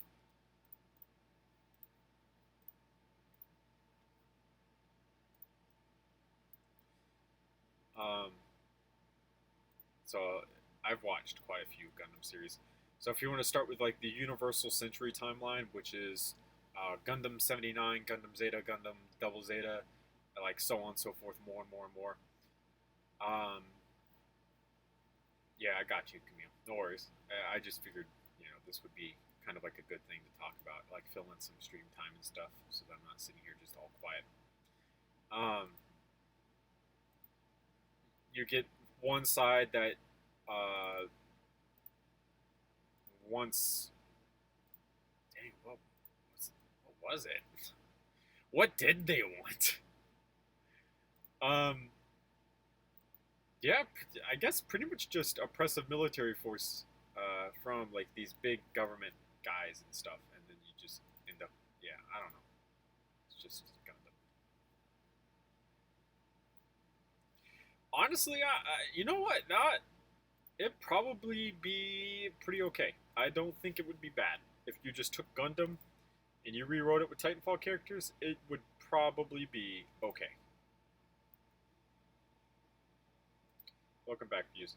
Um, so I've watched quite a few Gundam series. So if you want to start with like the Universal Century timeline, which is Gundam 79, Gundam Zeta, Gundam Double Zeta, like so on and so forth, more and more and more. Um, yeah, I got you, Camille. No worries. I just figured, this would be kind of like a good thing to talk about, like fill in some stream time and stuff, so that I'm not sitting here just all quiet. Um, you get one side that uh, wants. Dang, what was it? What did they want? Um, yeah, I guess pretty much just oppressive military force from like these big government guys and stuff, and then you just end up, yeah, I don't know. It's just Gundam. Honestly, you know what? Not it'd probably be pretty okay. I don't think it would be bad if you just took Gundam and you rewrote it with Titanfall characters. It would probably be okay. Welcome back, views.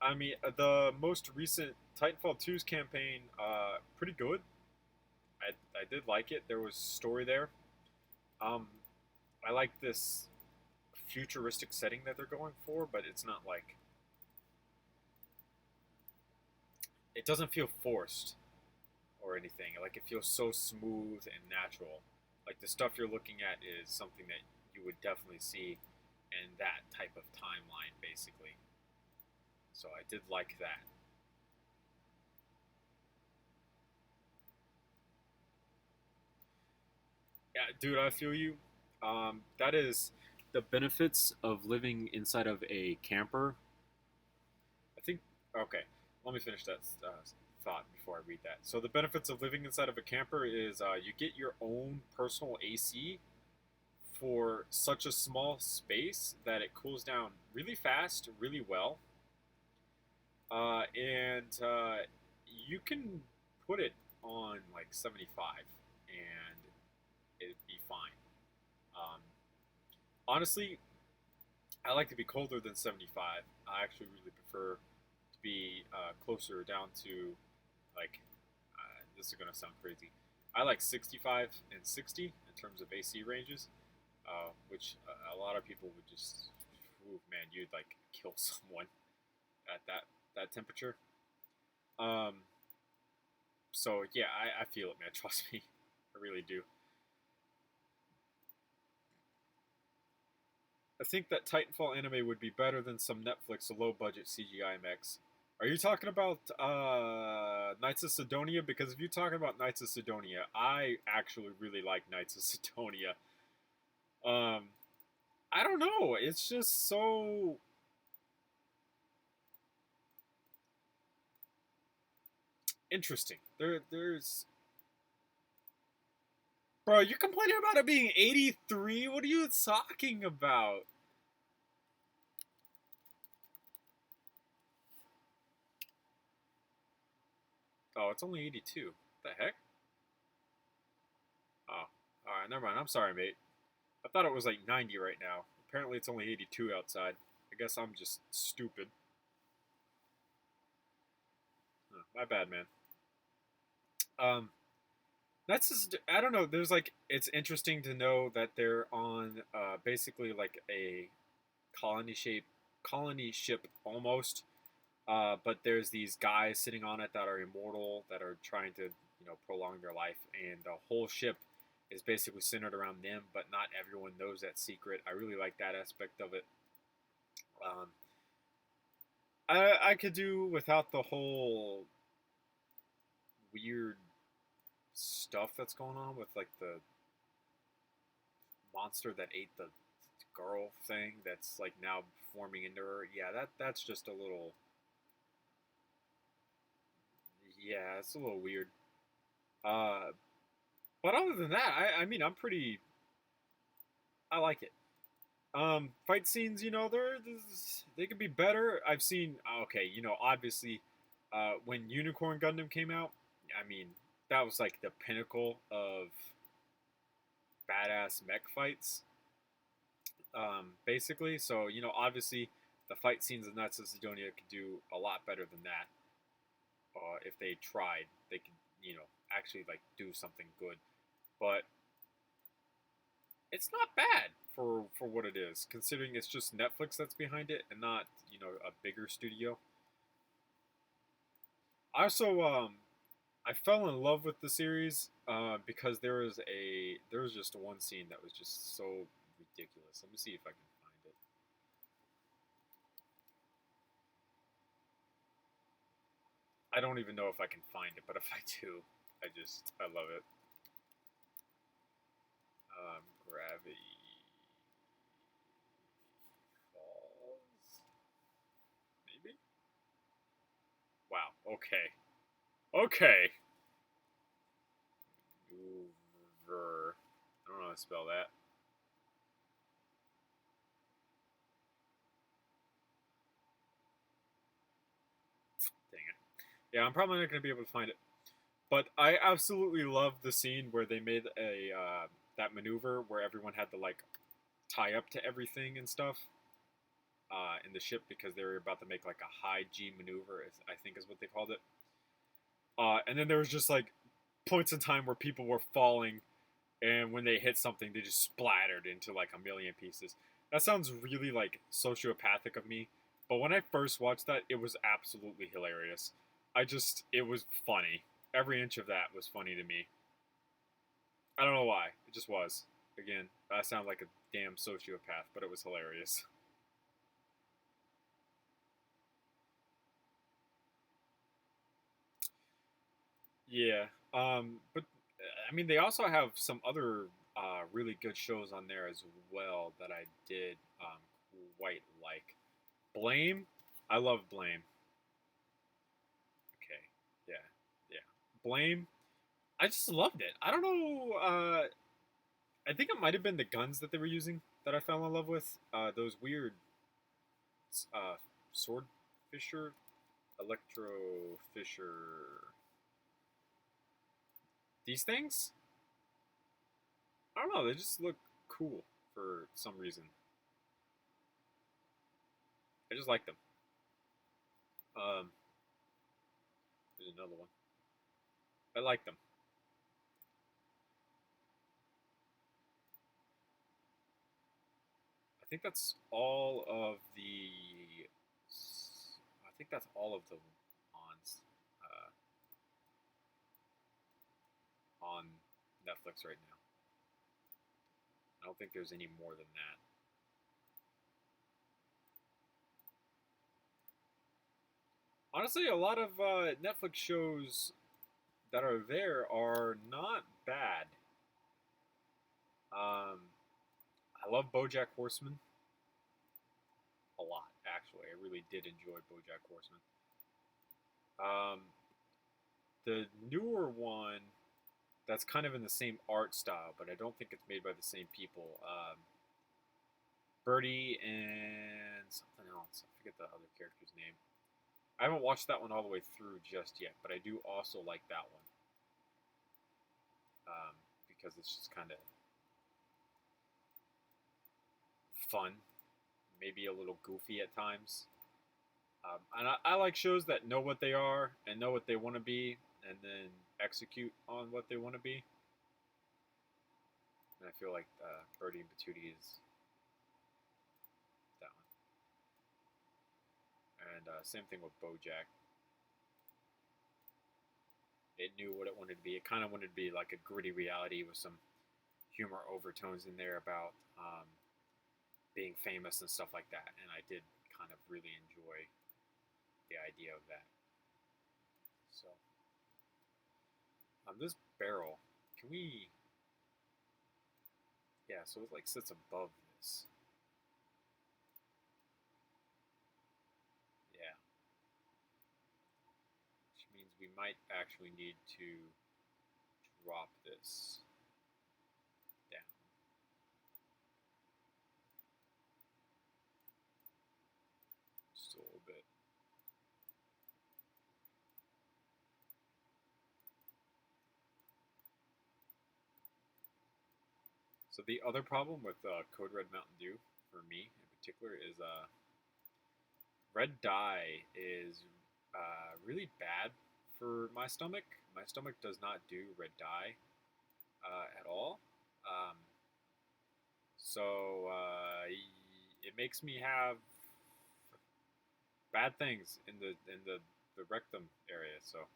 I mean, the most recent Titanfall 2's campaign, pretty good. I did like it. There was story there. Um, I like this futuristic setting that they're going for, but it's not like it doesn't feel forced or anything. Like it feels so smooth and natural. Like the stuff you're looking at is something that you would definitely see in that type of timeline, basically. So I did like that. Yeah, dude, I feel you. That is the benefits of living inside of a camper. I think. Okay, let me finish that thought before I read that. So the benefits of living inside of a camper is you get your own personal AC, for such a small space that it cools down really fast, really well, and you can put it on like 75 and it'd be fine. Um, Honestly, I like to be colder than 75. I actually really prefer to be closer down to like, this is going to sound crazy. I like 65 and 60 in terms of AC ranges, which a lot of people would just, ooh, man, you'd like kill someone at that temperature. Um, so yeah, I feel it, man. Trust me, I really do. I think that Titanfall anime would be better than some Netflix low budget CGI mechs. Are you talking about Knights of Sidonia? Because if you're talking about Knights of Sidonia, I actually really like Knights of Sidonia. Um, I don't know. It's just so interesting. There's bro, you're complaining about it being 83? What are you talking about? Oh, it's only 82. What the heck? Oh, alright, never mind. I'm sorry, mate. I thought it was like 90 right now. Apparently, it's only 82 outside. I guess I'm just stupid. Huh, my bad, man. Um, that's just, I don't know. There's like, it's interesting to know that they're on basically like a colony ship almost. But there's these guys sitting on it that are immortal that are trying to, prolong their life, and the whole ship is basically centered around them. But not everyone knows that secret. I really like that aspect of it. Um, I could do without the whole weird stuff that's going on with like the monster that ate the girl thing that's like now forming into her. Yeah, that's just a little. Yeah, it's a little weird. Uh, but other than that, I mean, I'm pretty. I like it. Fight scenes, they could be better. I've seen. Okay, obviously, when Unicorn Gundam came out, I mean, that was like the pinnacle of badass mech fights. Basically, so obviously, the fight scenes in Knights of Sidonia could do a lot better than that. If they tried, they could, actually like do something good. But it's not bad for what it is, considering it's just Netflix that's behind it and not a bigger studio. I also I fell in love with the series because there was just one scene that was just so ridiculous. Let me see if I can find it. I don't even know if I can find it, but if I do, I love it. Gravity Falls, maybe. Wow. Okay. Okay. Maneuver. I don't know how to spell that. Dang it. Yeah, I'm probably not going to be able to find it. But I absolutely love the scene where they made a that maneuver where everyone had to like tie up to everything and stuff in the ship because they were about to make like a high G maneuver, I think is what they called it. And then there was just like points in time where people were falling, and when they hit something, they just splattered into like a million pieces. That sounds really like sociopathic of me, but when I first watched that, it was absolutely hilarious. It was funny. Every inch of that was funny to me. I don't know why. It just was. Again, I sound like a damn sociopath, but it was hilarious. Yeah. But I mean, they also have some other really good shows on there as well that I did quite like. Blame. I love Blame. Okay. Yeah. Yeah. Blame. I just loved it. I don't know. I think it might have been the guns that they were using that I fell in love with. Those weird uh, sword fisher, electro fisher. These things? I don't know. They just look cool for some reason. I just like them. Um, there's another one. I like them. I think that's all of the. I think that's all of the on Netflix right now. I don't think there's any more than that. Honestly, a lot of Netflix shows that are there are not bad. I love BoJack Horseman a lot. Actually, I really did enjoy BoJack Horseman. The newer one that's kind of in the same art style, but I don't think it's made by the same people. Birdie and something else. I forget the other character's name. I haven't watched that one all the way through just yet, but I do also like that one because it's just kind of fun, maybe a little goofy at times. And I like shows that know what they are and know what they want to be, and then execute on what they want to be. And I feel like Birdie and Patootie is that one. And same thing with BoJack. It knew what it wanted to be. It kind of wanted to be like a gritty reality with some humor overtones in there about being famous and stuff like that. And I did kind of really enjoy the idea of that. So, this barrel, can we? Yeah, so it like sits above this. Yeah, which means we might actually need to drop this down. Just a little bit. So the other problem with Code Red Mountain Dew, for me in particular, is red dye is really bad for my stomach. My stomach does not do red dye at all. Um, so it makes me have bad things in the rectum area. So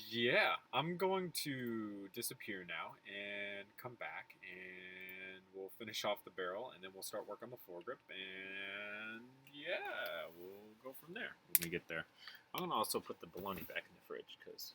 yeah, I'm going to disappear now and come back, and we'll finish off the barrel, and then we'll start work on the foregrip, and yeah, we'll go from there when we get there. I'm gonna also put the bologna back in the fridge because.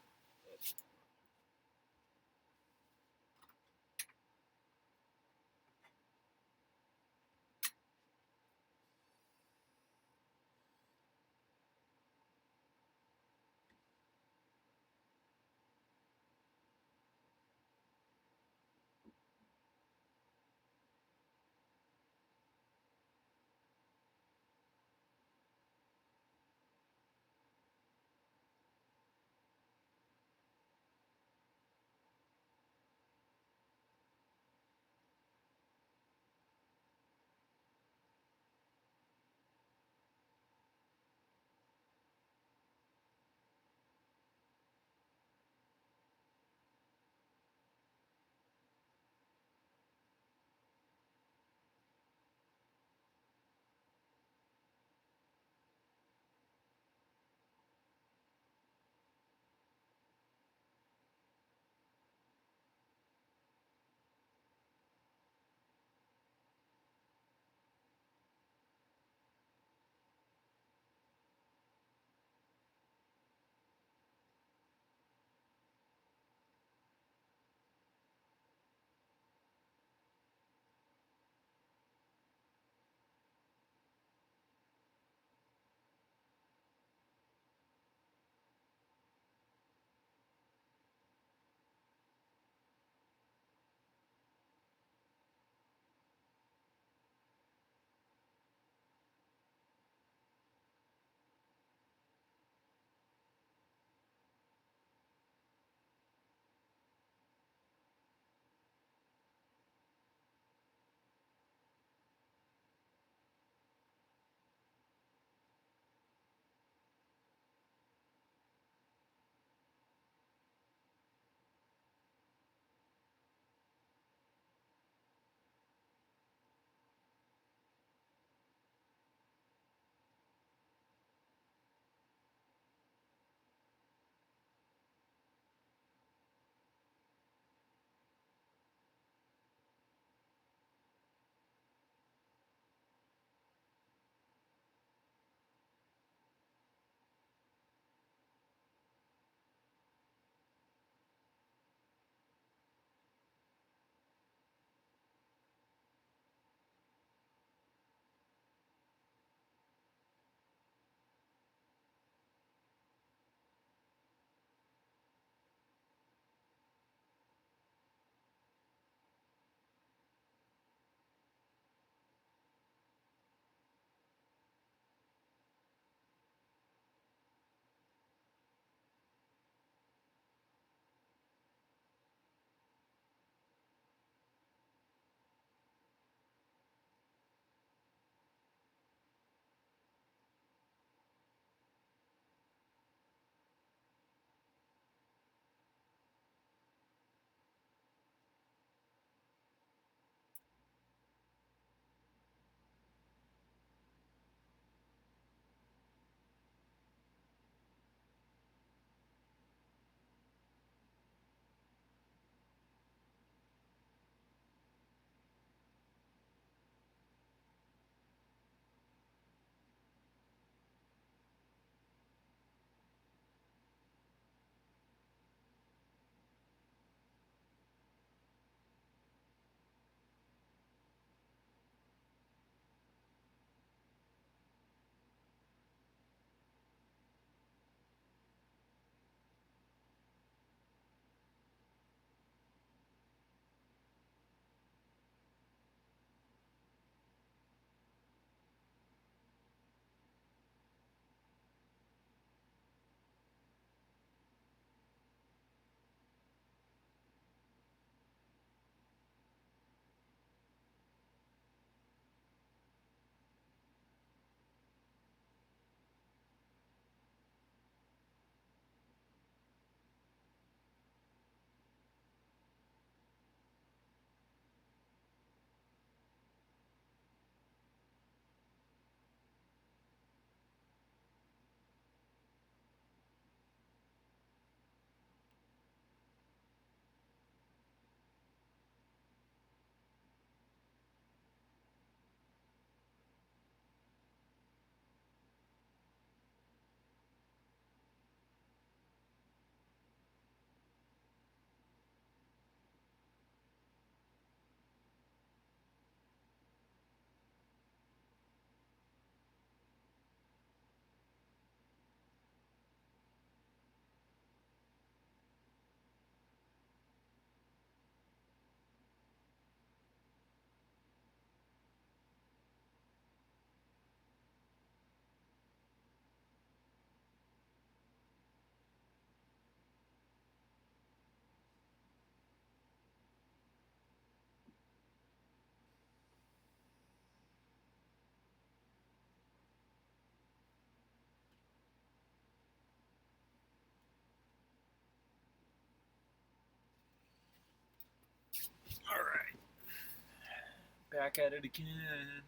Back at it again.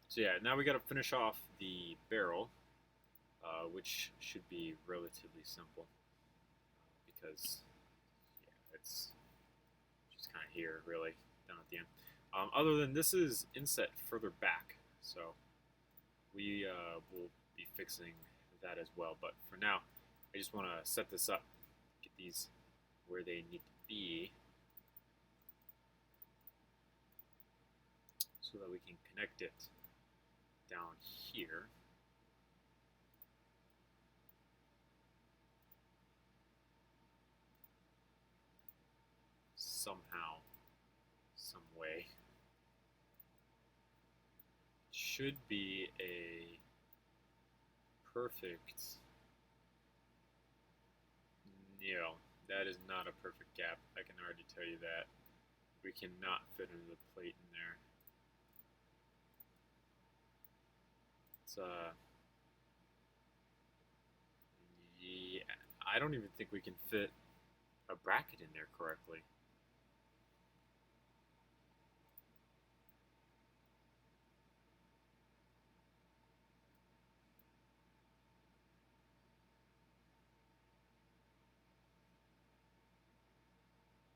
So yeah, now we got to finish off the barrel, which should be relatively simple because yeah, it's just kind of here, really, down at the end. Other than this is inset further back, so we will be fixing that as well. But for now, I just want to set this up, get these where they need to be, so that we can connect it down here. Somehow, some way. Should be a perfect, that is not a perfect gap. I can already tell you that. We cannot fit another plate in there. It's yeah, I don't even think we can fit a bracket in there correctly.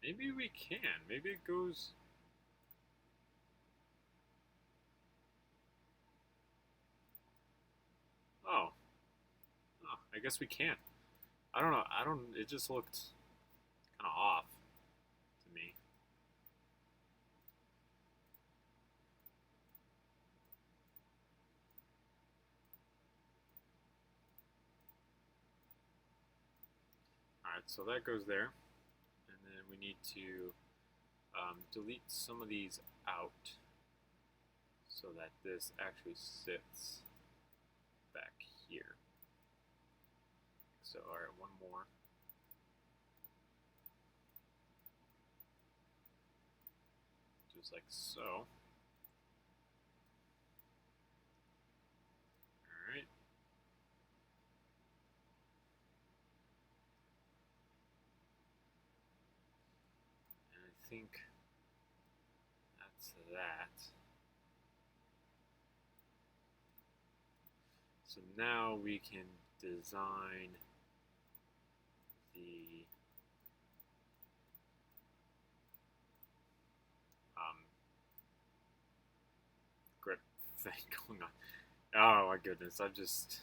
Maybe we can. Maybe it goes. Oh. Oh, I guess we can't. I don't know. It just looked kind of off to me. Alright, so that goes there. And then we need to delete some of these out so that this actually sits back here. So, alright, one more. Just like so. Alright. And I think that's that. So now we can design the grip thing going on. Oh my goodness, I'm just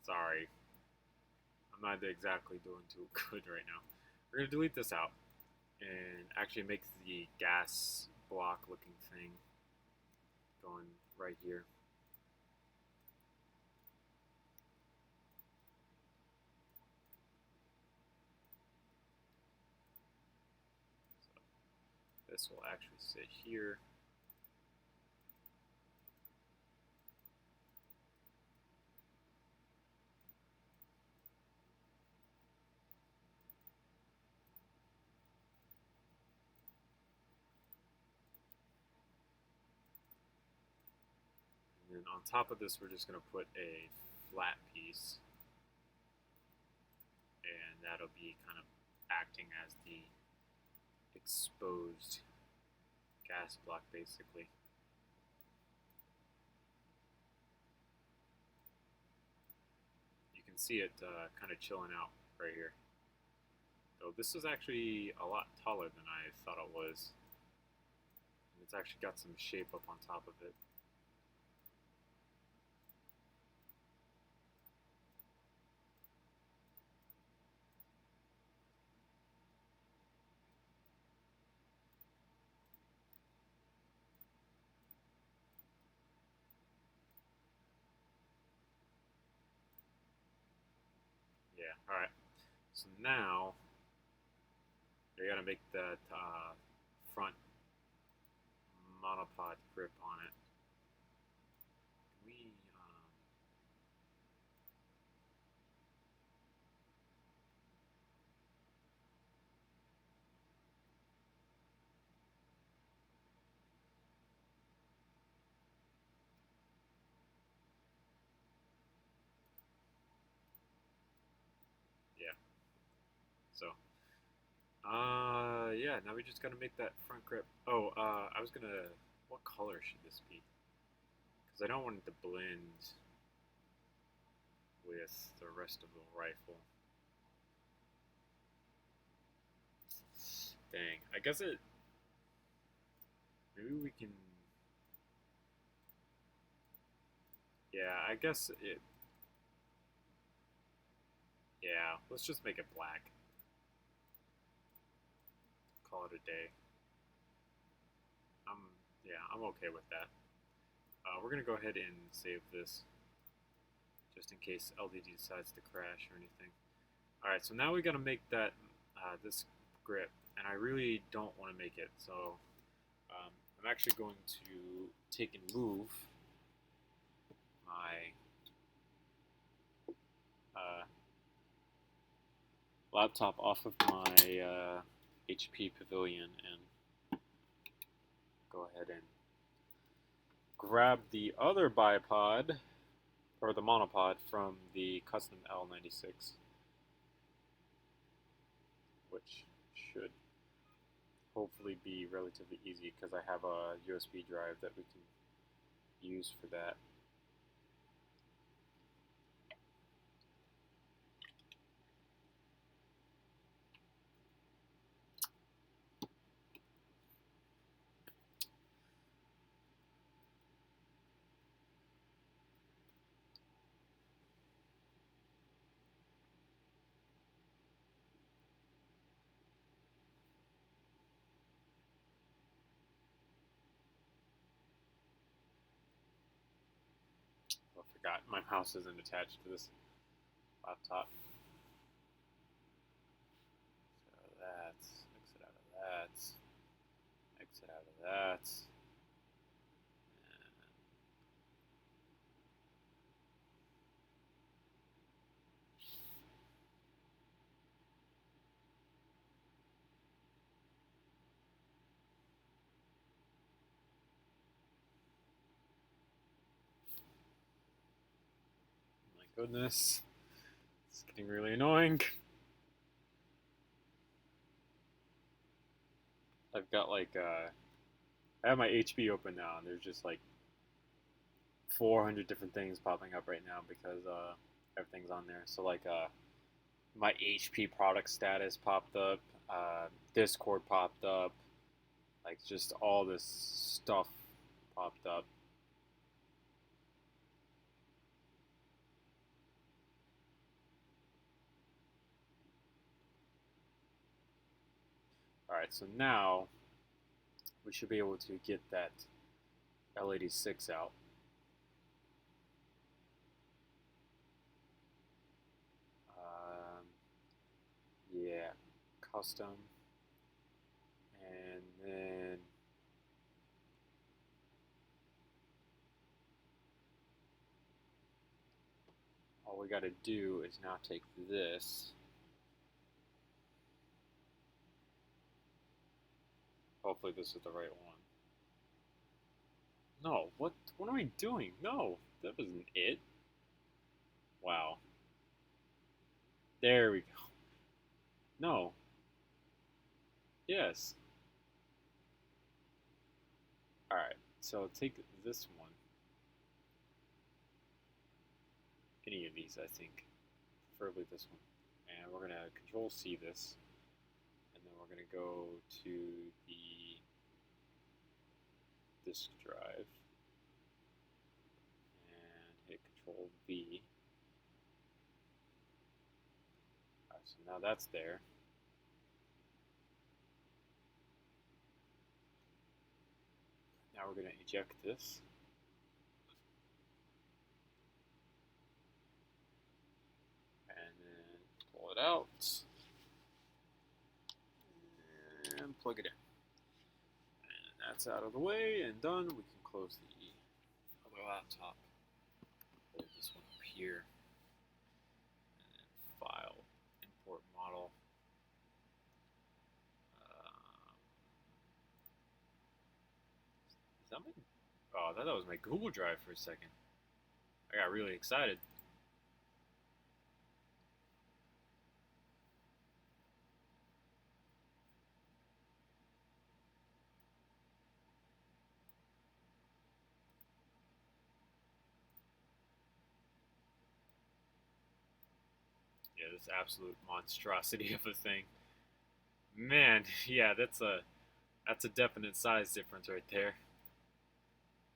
sorry. I'm not exactly doing too good right now. We're gonna delete this out and actually make the gas block looking thing going right here. So this will actually sit here. And then on top of this, we're just going to put a flat piece, and that'll be kind of acting as the exposed gas block, basically. You can see it kind of chilling out right here. So this is actually a lot taller than I thought it was. And it's actually got some shape up on top of it. Yeah, alright. So now, you're going to make that front monopod grip on it. We, yeah. So, Yeah, now we just gotta make that front grip. Oh, I was gonna... What color should this be? Because I don't want it to blend with the rest of the rifle. Dang, I guess it... Maybe we can... Yeah, I guess it... Yeah, let's just make it black. Call it a day. Yeah, I'm okay with that. We're gonna go ahead and save this, just in case LDD decides to crash or anything. Alright, so now we gotta make that, this grip, and I really don't want to make it, so I'm actually going to take and move my laptop off of my HP Pavilion and go ahead and grab the other bipod, or the monopod, from the custom L96, which should hopefully be relatively easy because I have a USB drive that we can use for that. I forgot my mouse isn't attached to this laptop. So that's exit out of that. Exit out of that. My goodness. It's getting really annoying. I've got like, I have my HP open now, and there's just like 400 different things popping up right now because everything's on there. So like my HP product status popped up, Discord popped up, like just all this stuff popped up. Alright, so now we should be able to get that L86 out. Yeah, custom, and then all we got to do is now take this. Hopefully this is the right one. No, what am I doing? No, that wasn't it. Wow. There we go. No. Yes. Alright, so take this one. Any of these, I think. Preferably this one. And we're going to Control C this. And then we're going to go to the disk drive. And hit Control V. Alright, so now that's there. Now we're going to eject this. And then pull it out. And plug it in. And that's out of the way and done. We can close the other laptop. Hold this one up here. And then File, Import Model. Is that my... Oh, I thought that was my Google Drive for a second. I got really excited. Yeah, this absolute monstrosity of a thing. Man, yeah, that's a definite size difference right there.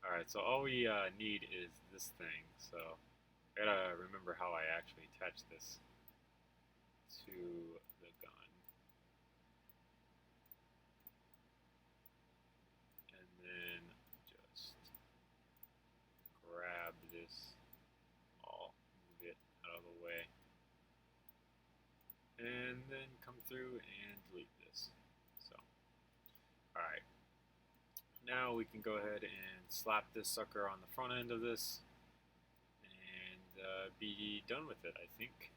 All right, so all we need is this thing. So I gotta remember how I actually attach this to the gun, and then just grab this, all move it out of the way, and then come through and delete this. So, all right, now we can go ahead and slap this sucker on the front end of this and be done with it, I think.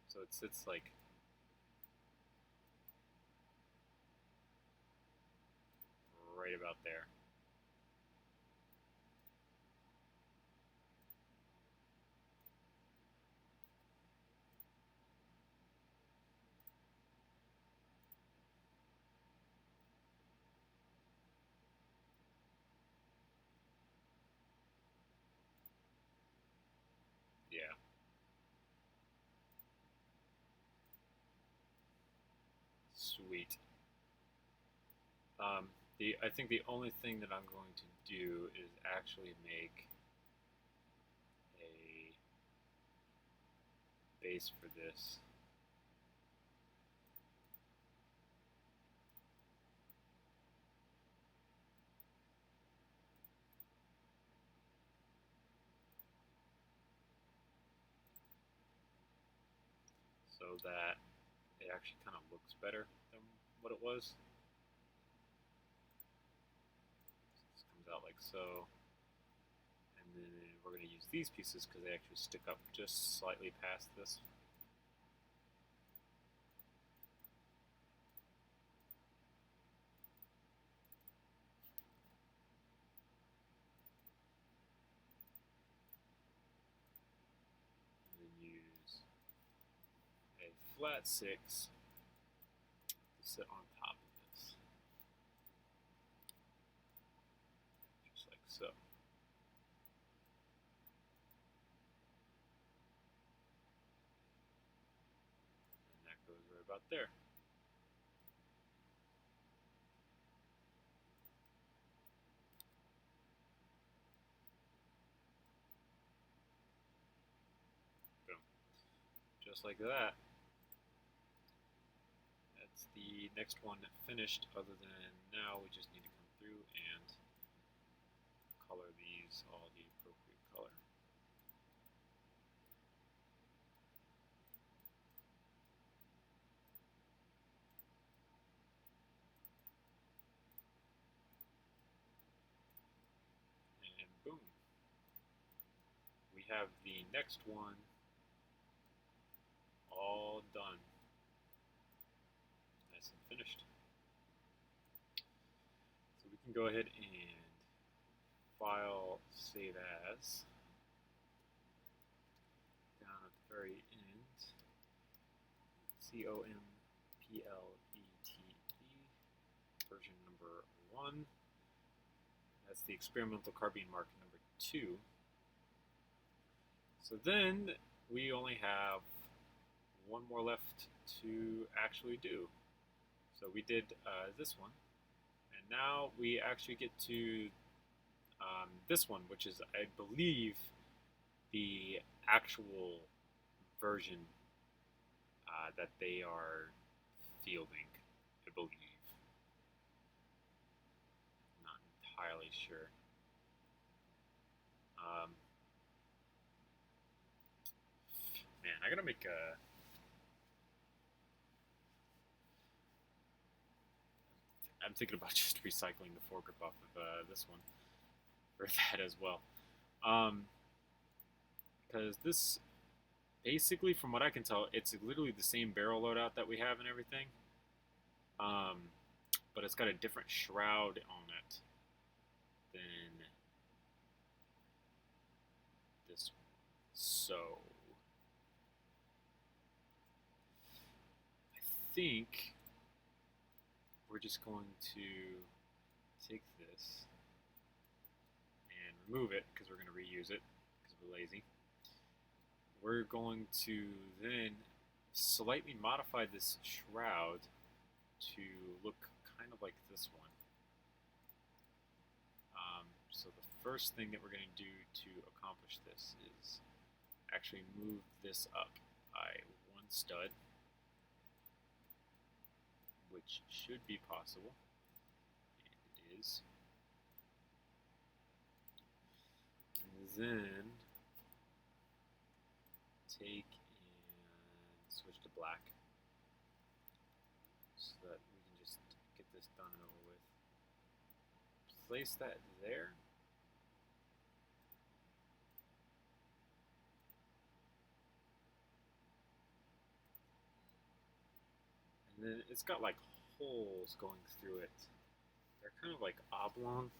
So it sits like right about there. Yeah, sweet. I think the only thing that I'm going to do is actually make a base for this. So that it actually kind of looks better than what it was. So this comes out like so. And then we're going to use these pieces because they actually stick up just slightly past this. And then use a flat 6 to sit on top of this. Just like so. And that goes right about there. Boom. Just like that. That's the next one finished, other than now we just need to come through and color these all the appropriate color. And boom. We have the next one all done. Nice and finished. So we can go ahead and file save as. Down at the very end, COMPLETE, version number 1. That's the experimental carbine mark number 2. So then we only have one more left to actually do. So we did this one, and now we actually get to this one, which is, I believe, the actual version that they are fielding, I believe. Not entirely sure. Man, I gotta make a. I'm thinking about just recycling the foregrip off of this one for that as well. Because this, basically, from what I can tell, it's literally the same barrel loadout that we have and everything. But it's got a different shroud on it than this one. So I think we're just going to take this and remove it because we're going to reuse it because we're lazy. We're going to then slightly modify this shroud to look kind of like this one. So the first thing that we're going to do to accomplish this is actually move this up by one stud, which should be possible, and it is. And then take and switch to black so that we can just get this done and over with. Place that there. And then it's got like holes going through it. They're kind of like oblong.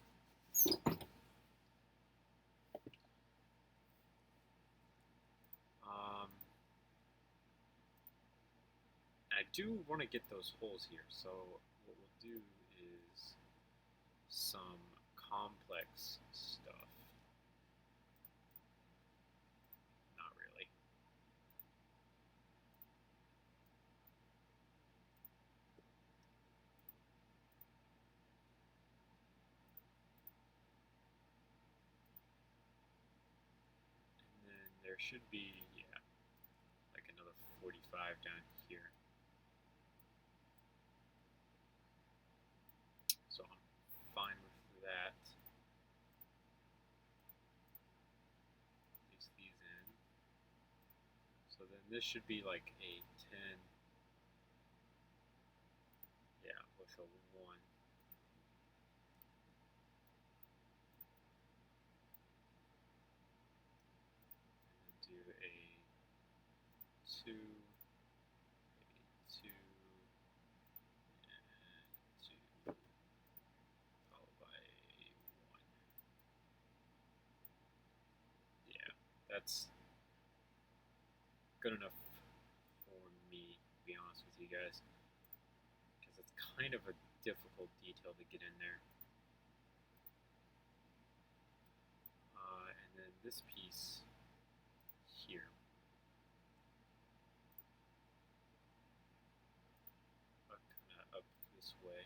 I do want to get those holes here, so what we'll do is some complex stuff. Not really. And then there should be, yeah, like another 45 down here. So I'm fine with that. Place these in. So then this should be like a 10. Yeah, with a 1. And do a 2, a 2, and 2, followed by a 1. Yeah, that's good enough for me, to be honest with you guys, because it's kind of a difficult detail to get in there. And then this piece here. Kind of up this way.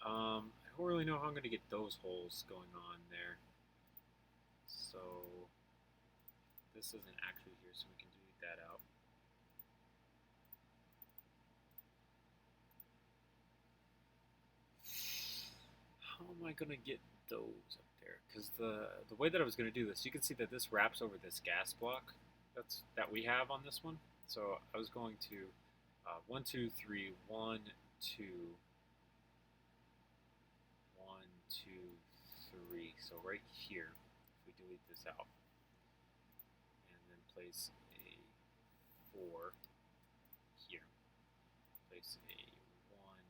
I don't really know how I'm going to get those holes going on there. So this isn't actually here, so we can delete that out. How am I going to get those up there? Because the way that I was going to do this, you can see that this wraps over this gas block that we have on this one. So I was going to 1, 2, 3, 1, 2, 1, 2, 3. So right here, if we delete this out, and then place a 4 here, place a 1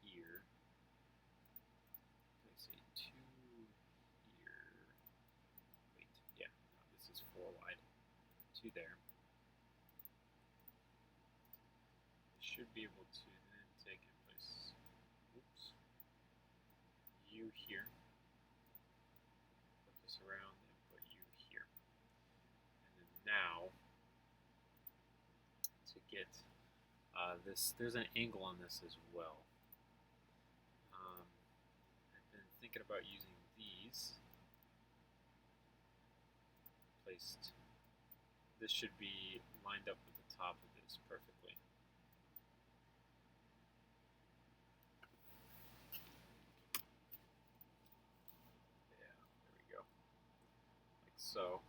here, place a 2 here. Wait, yeah, no, this is 4 wide. 2 there. Should be able to then take and place, oops, U here, flip this around and put U here. And then now, to get this, there's an angle on this as well. I've been thinking about using these placed. This should be lined up with the top of this perfectly. Yeah, there we go. Like so.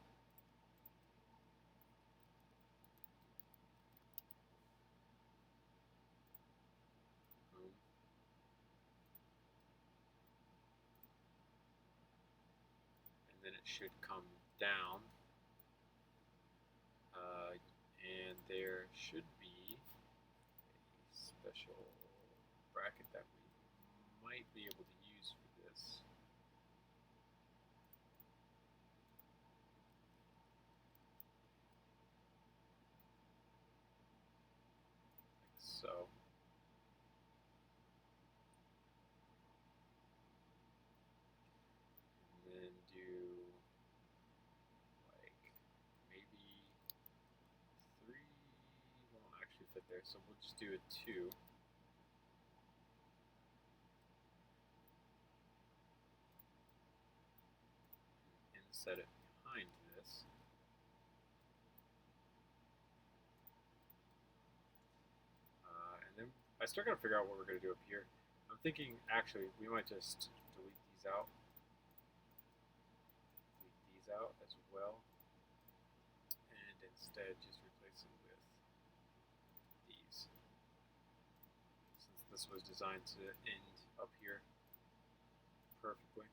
Boom. And then it should come down. And there should be a special bracket that we might be able to use for this. so. And then do like maybe 3 won't actually fit there, so we'll just do a 2. And set it behind this. And then I still gotta figure out what we're gonna do up here. I'm thinking actually we might just delete these out. Delete these out as well. And instead just replace them with these. Since this was designed to end up here perfectly.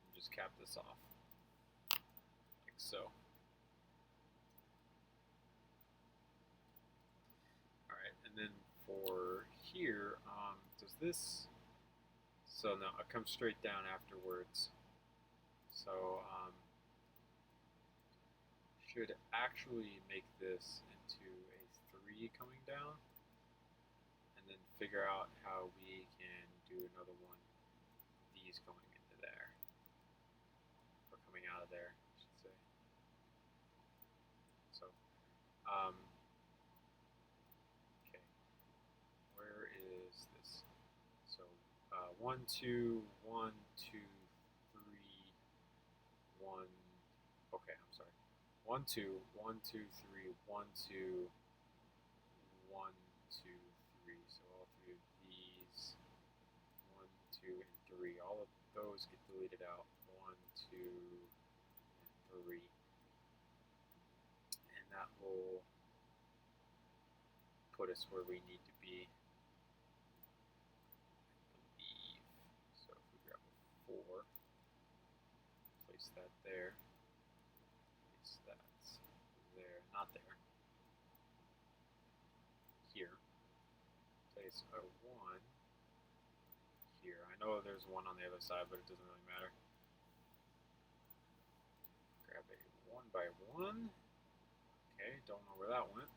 And just cap this off. Like so. Alright, and then for here, does this, so no, it comes straight down afterwards. So, should actually make this into a 3 coming down, and then figure out how we can do another one, these going into there, or coming out of there, I should say. So, okay, where is this? So, 1, 2, 1, 2, 3, 1. Okay, I'm sorry. 1, 2, 1, 2, 3, 1, 2, 1, 2, 3. So all 3 of these, 1, 2, and 3. All of those get deleted out. 1, 2, and 3. And that will put us where we need to be, I believe. So if we grab a 4, place that there, place that there, not there, here, place a 1 here. I know there's 1 on the other side, but it doesn't really matter. Grab a 1 by 1. Okay, don't know where that went.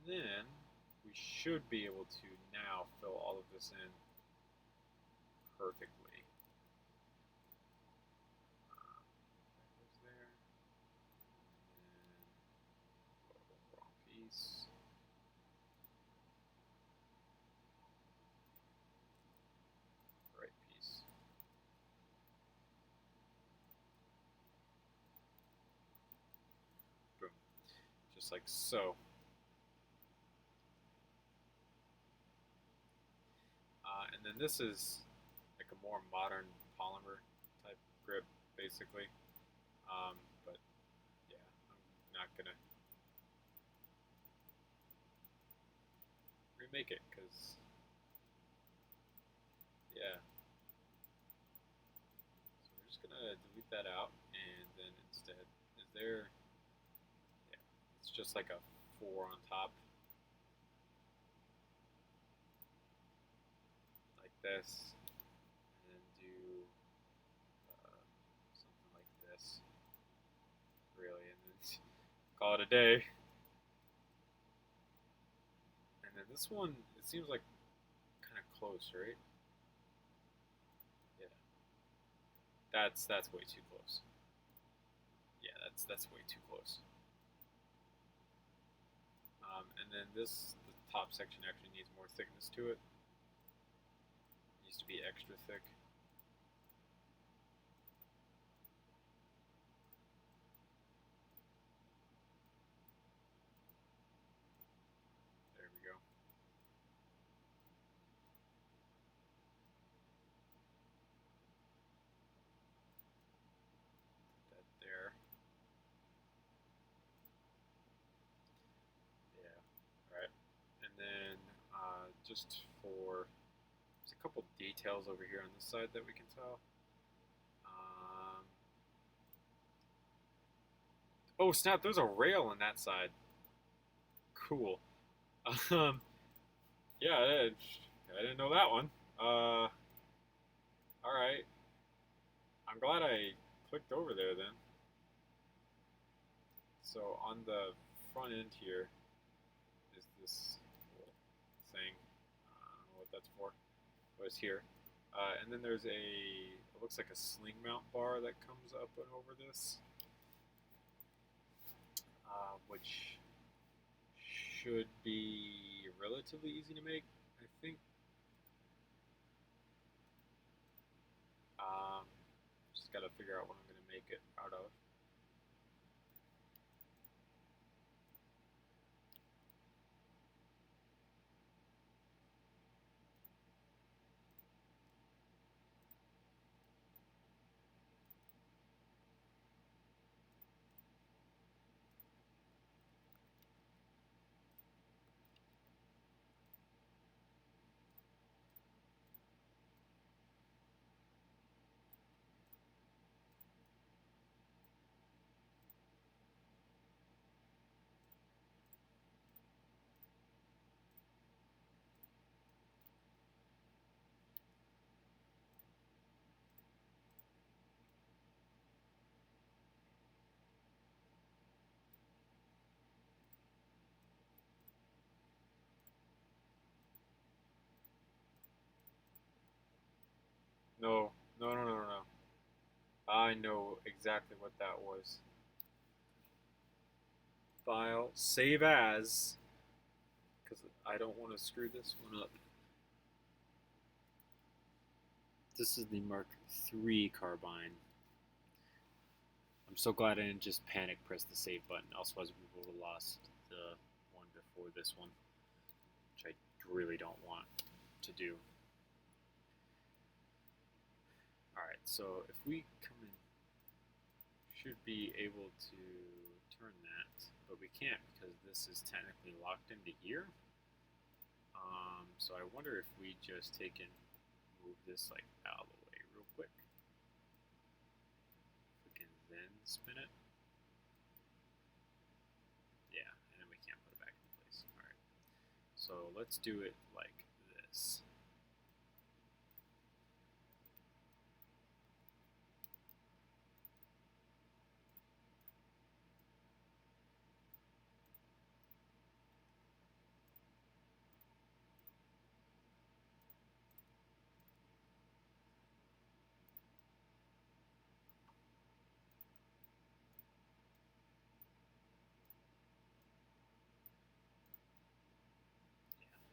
And then we should be able to now fill all of this in perfectly. That goes there. And then wrong piece. Right piece. Boom. Just like so. And then this is like a more modern polymer type grip, basically. But yeah, I'm not gonna remake it because yeah. So we're just gonna delete that out, and then instead, is there? Yeah, it's just like a 4 on top, like this, and then do something like this, really, and then call it a day. And then this one, it seems like kind of close, right? Yeah, that's way too close. Yeah, that's way too close. And then the top section actually needs more thickness to it. It needs to be extra thick. There we go. Put that there. Yeah. All right. And then just for, there's a couple details over here on this side that we can tell. Oh snap! There's a rail on that side. Cool. Um, yeah, I didn't know that one. All right. I'm glad I clicked over there then. So on the front end here is this little thing. I don't know what that's for. But it's here. And then there's it looks like a sling mount bar that comes up and over this, which should be relatively easy to make, I think. Um, just got to figure out what I'm going to make it out of. No, no, no, no, no, no. I know exactly what that was. File, save as, because I don't want to screw this one up. This is the Mark III Carbine. I'm so glad I didn't just panic press the save button, else we would have lost the one before this one, which I really don't want to do. Alright, so if we come in, should be able to turn that, but we can't because this is technically locked into here. So I wonder if we just take and move this like out of the way real quick. We can then spin it. Yeah, and then we can't put it back in place. Alright, so let's do it like this.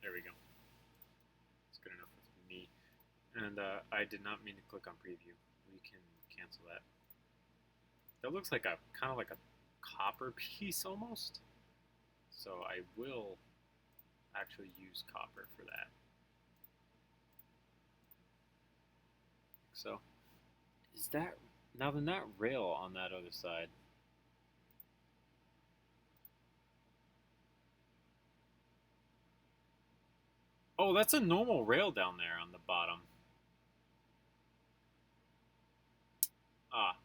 There we go. It's good enough with me. And I did not mean to click on preview. We can cancel that. That looks like a kind of like a copper piece almost. So I will actually use copper for that. So is that now then that rail on that other side? Oh, that's a normal rail down there on the bottom. Ah.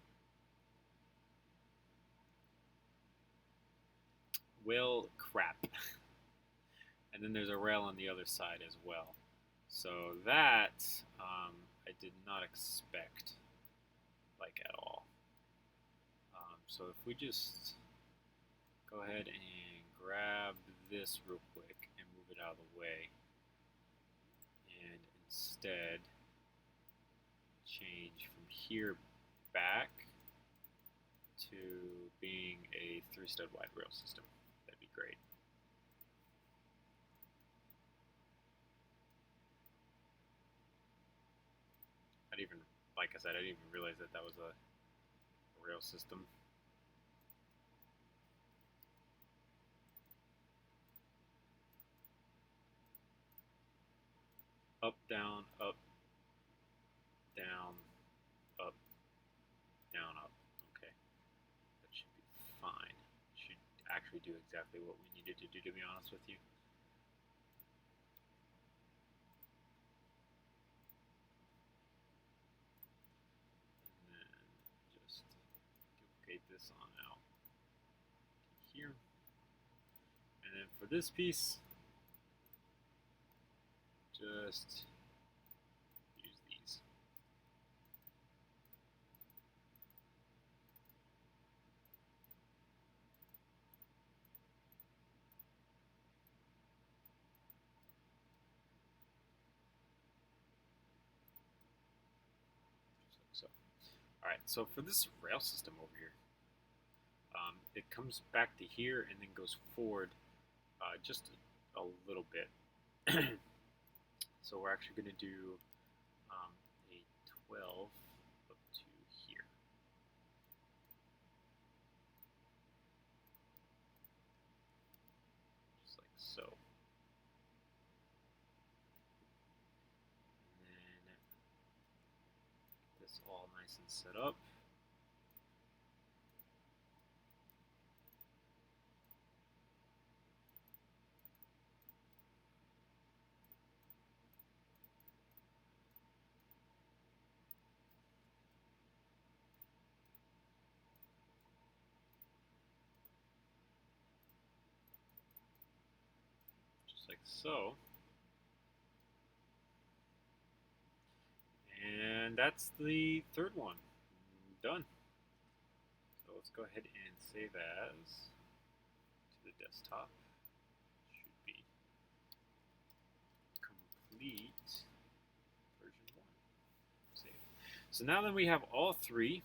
Well, crap. And then there's a rail on the other side as well. So that I did not expect, like, at all. So if we just go ahead and grab this real quick and move it out of the way, and instead change from here back to being a 3-stud wide rail system, that'd be great. Like I said, I didn't even realize that that was a rail system. Up, down, up, down, up, down, up. Okay, that should be fine. Should actually do exactly what we needed to do, to be honest with you. And then just duplicate this on out. here. And then for this piece, just use these. Just like so. Alright, so for this rail system over here, it comes back to here and then goes forward just a little bit. So we're actually going to do a 12 up to here. Just like so. And then get this all nice and set up. Like so. And that's the third one. Done. So let's go ahead and save as to the desktop. Should be complete version 1. Save. So now that we have all three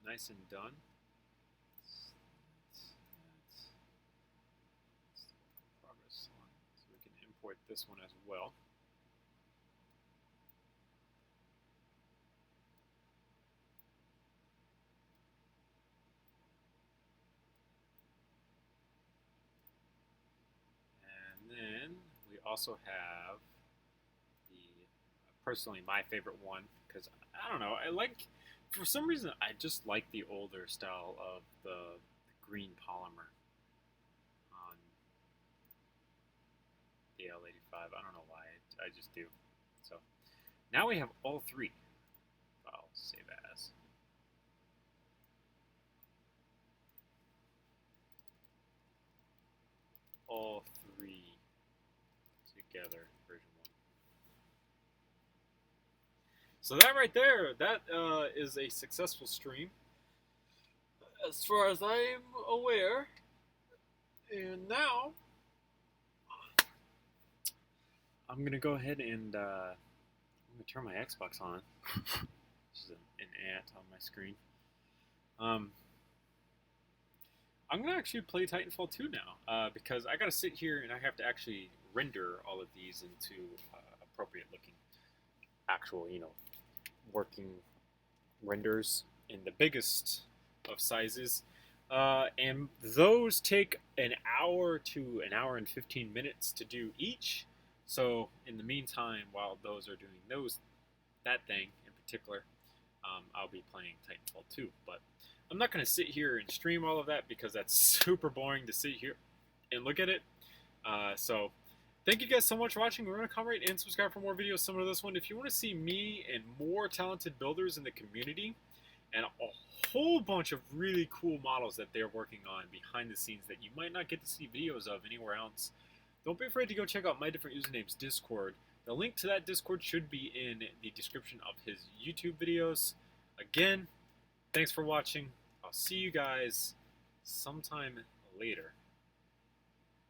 nice and done, import this one as well. And then we also have the, personally my favorite one, because I don't know, I like, for some reason I just like the older style of the green polymer on the L85. I don't know why, I just do. So now we have all three. I'll save as. All three together, version 1. So that right there, that is a successful stream, as far as I'm aware. And now I'm gonna go ahead and I'm gonna turn my Xbox on. This is an ant on my screen. I'm gonna actually play Titanfall 2 now, because I gotta sit here and I have to actually render all of these into appropriate looking, actual, working renders in the biggest of sizes. And those take an hour to an hour and 15 minutes to do each. So in the meantime, while those are doing that thing in particular, I'll be playing Titanfall 2. But I'm not going to sit here and stream all of that because that's super boring to sit here and look at it. So thank you guys so much for watching. Remember to comment, rate, and subscribe for more videos similar to this one. If you want to see me and more talented builders in the community and a whole bunch of really cool models that they're working on behind the scenes that you might not get to see videos of anywhere else, don't be afraid to go check out my different usernames Discord. The link to that Discord should be in the description of his YouTube videos. Again, thanks for watching. I'll see you guys sometime later.